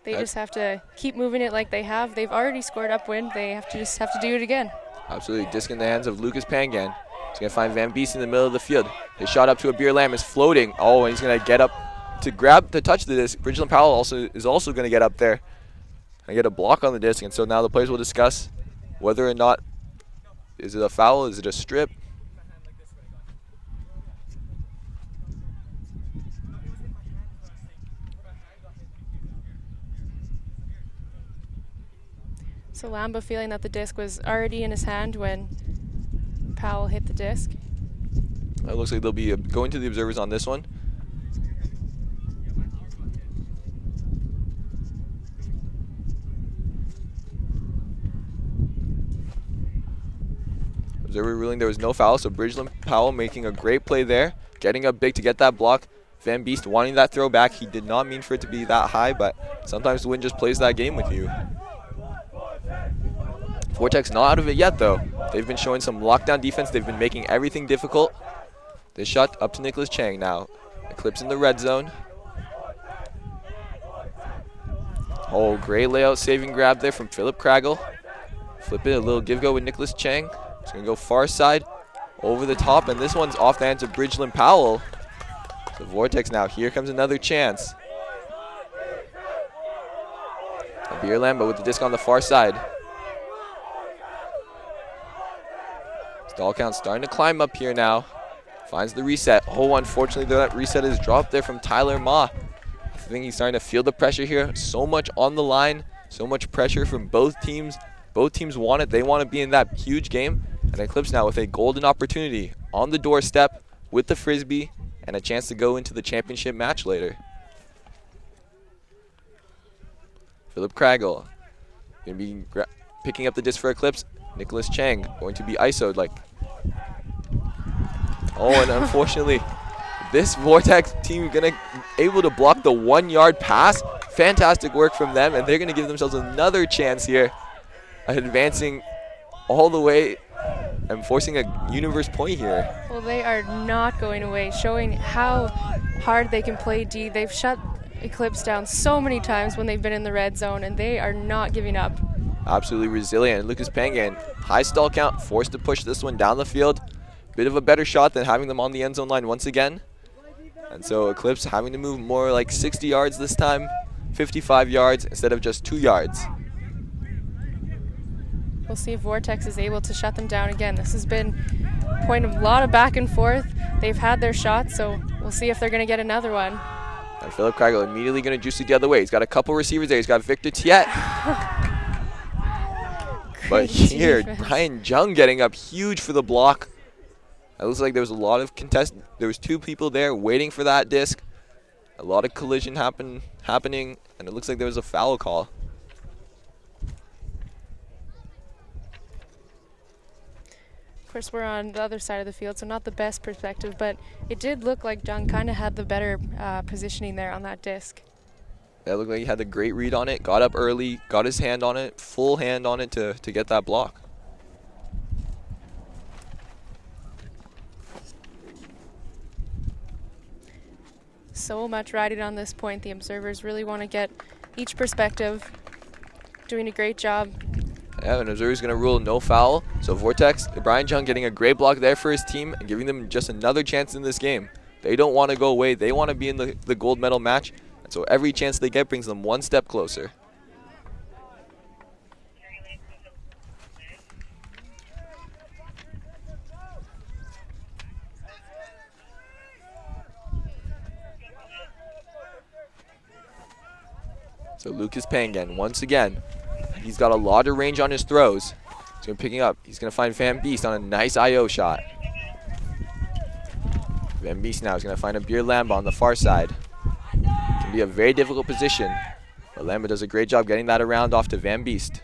They just have to keep moving it like they have. They've already scored upwind. They just have to do it again. Absolutely. Disc in the hands of Lucas Pangan. He's going to find Van Beest in the middle of the field. His shot up to a Beer Lamb is floating. Oh, and he's going to get up to touch the disc. Bridgeland Powell is also going to get up there and get a block on the disc. And so now the players will discuss whether or not, is it a foul, is it a strip? So Lamba feeling that the disc was already in his hand when Powell hit the disc. It looks like they'll be going to the observers on this one. Observer ruling there was no foul, so Bridgeland Powell making a great play there, getting up big to get that block. Van Beest wanting that throw back. He did not mean for it to be that high, but sometimes the wind just plays that game with you. Vortex not out of it yet, though. They've been showing some lockdown defense. They've been making everything difficult. This shot up to Nicholas Chang now. Eclipse in the red zone. Oh, great layout saving grab there from Philip Craggle. Flip it, a little give go with Nicholas Chang. He's going to go far side, over the top, and this one's off the hands of Bridgeland Powell. So Vortex now, here comes another chance. A Beer Lamb, but with the disc on the far side. Stall count starting to climb up here now. Finds the reset. Oh, unfortunately, that reset is dropped there from Tyler Ma. I think he's starting to feel the pressure here. So much on the line. So much pressure from both teams. Both teams want it. They want to be in that huge game. And Eclipse now with a golden opportunity on the doorstep with the Frisbee and a chance to go into the championship match later. Philip Craggle going to be picking up the disc for Eclipse. Nicholas Chang going to be ISO'd like. Oh, and unfortunately, this Vortex team able to block the 1 yard pass. Fantastic work from them, and they're going to give themselves another chance here at advancing all the way and forcing a universe point here. Well, they are not going away, showing how hard they can play D. They've shut Eclipse down so many times when they've been in the red zone, and they are not giving up. Absolutely resilient. Lucas Pangan, high stall count, forced to push this one down the field. Bit of a better shot than having them on the end zone line once again. And so Eclipse having to move more like 60 yards this time, 55 yards instead of just 2 yards. We'll see if Vortex is able to shut them down again. This has been a point of a lot of back and forth. They've had their shots, so we'll see if they're going to get another one. And Philip Craggle immediately going to juice it the other way. He's got a couple receivers there. He's got Victor Tiet. But here, Brian Jung getting up huge for the block. It looks like there was a lot of contest. There was 2 people there waiting for that disc. A lot of collision happening, and it looks like there was a foul call. Of course, we're on the other side of the field, so not the best perspective, but it did look like Jung kind of had the better positioning there on that disc. That looked like he had the great read on it, got up early, got his hand on it, full hand on it to get that block. So much riding on this point. The observers really want to get each perspective. Doing a great job. Yeah, and observer's going to rule no foul. So Vortex, Brian Jung getting a great block there for his team and giving them just another chance in this game. They don't want to go away. They want to be in the gold medal match. And so every chance they get brings them one step closer. So Lucas Pangan, once again, he's got a lot of range on his throws. He's going to pick it up. He's going to find Van Beest on a nice IO shot. Van Beest now is going to find a Beer Lamba on the far side. Can be a very difficult position, but Lamba does a great job getting that around off to Van Beest.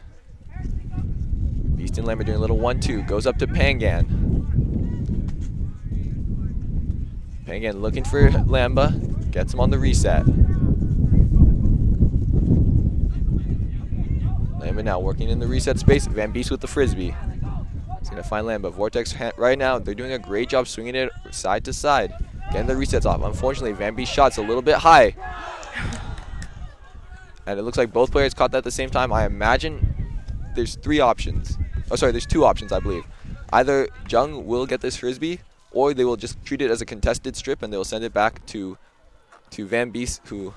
Beest and Lamba doing a little 1-2. Goes up to Pangan. Pangan looking for Lamba. Gets him on the reset. Lamba now working in the reset space. Van Beest with the frisbee. He's going to find Lamba. Vortex right now, they're doing a great job swinging it side to side. Getting the resets off. Unfortunately, Van Beest's shot's a little bit high. And it looks like both players caught that at the same time. I imagine there's 3 options. Oh, sorry, there's 2 options, I believe. Either Jung will get this frisbee, or they will just treat it as a contested strip and they'll send it back to Van Beest, who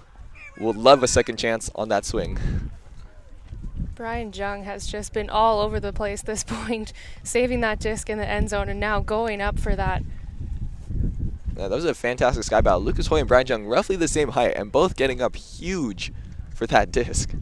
will love a second chance on that swing. Brian Jung has just been all over the place this point, saving that disc in the end zone and now going up for that. Yeah, that was a fantastic sky battle. Lucas Hoy and Brian Jung roughly the same height and both getting up huge for that disc.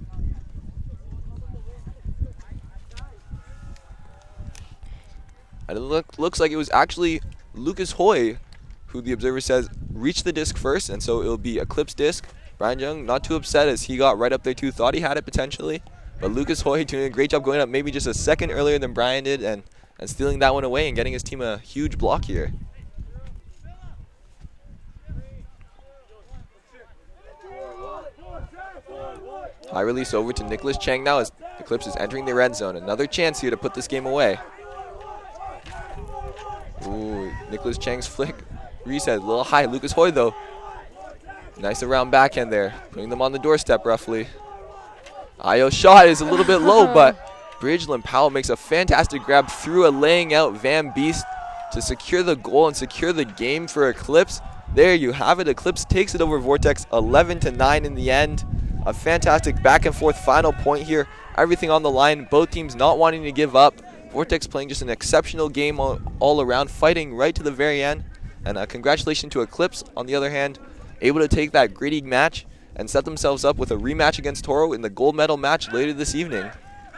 And it looks like it was actually Lucas Hoy who the observer says reached the disc first, and so it'll be Eclipse disc. Brian Jung not too upset as he got right up there too, thought he had it potentially. But Lucas Hoy doing a great job going up maybe just a second earlier than Brian did and stealing that one away and getting his team a huge block here. High release over to Nicholas Chang now as Eclipse is entering the red zone. Another chance here to put this game away. Ooh, Nicholas Chang's flick reset a little high. Lucas Hoy though, nice around backhand there, putting them on the doorstep roughly. IO shot is a little bit low, but Bridgeland Powell makes a fantastic grab through a laying out Van Beest to secure the goal and secure the game for Eclipse. There you have it. Eclipse takes it over Vortex 11-9 in the end. A fantastic back and forth final point here. Everything on the line. Both teams not wanting to give up. Vortex playing just an exceptional game all around, fighting right to the very end. And congratulations to Eclipse, on the other hand, able to take that gritty match and set themselves up with a rematch against Toro in the gold medal match later this evening.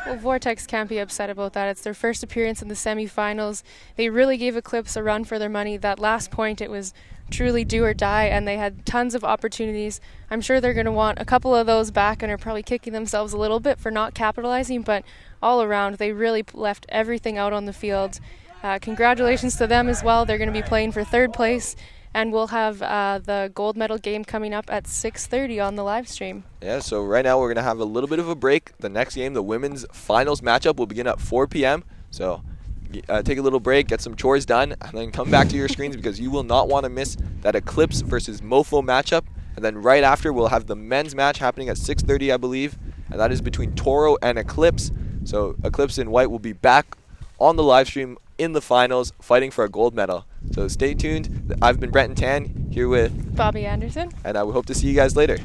Well, Vortex can't be upset about that. It's their first appearance in the semifinals. They really gave Eclipse a run for their money. That last point, it was truly do or die, and they had tons of opportunities. I'm sure they're going to want a couple of those back and are probably kicking themselves a little bit for not capitalizing, but all around, they really left everything out on the field. Congratulations to them as well. They're going to be playing for 3rd place. And we'll have the gold medal game coming up at 6:30 on the live stream. Yeah, so right now we're going to have a little bit of a break. The next game, the women's finals matchup, will begin at 4 p.m. So take a little break, get some chores done, and then come back to your screens because you will not want to miss that Eclipse versus Mofo matchup. And then right after, we'll have the men's match happening at 6:30, I believe. And that is between Toro and Eclipse. So Eclipse in white will be back on the live stream in the finals, fighting for a gold medal. So stay tuned. I've been Brenton Tan here with Bobby Anderson. And I hope to see you guys later.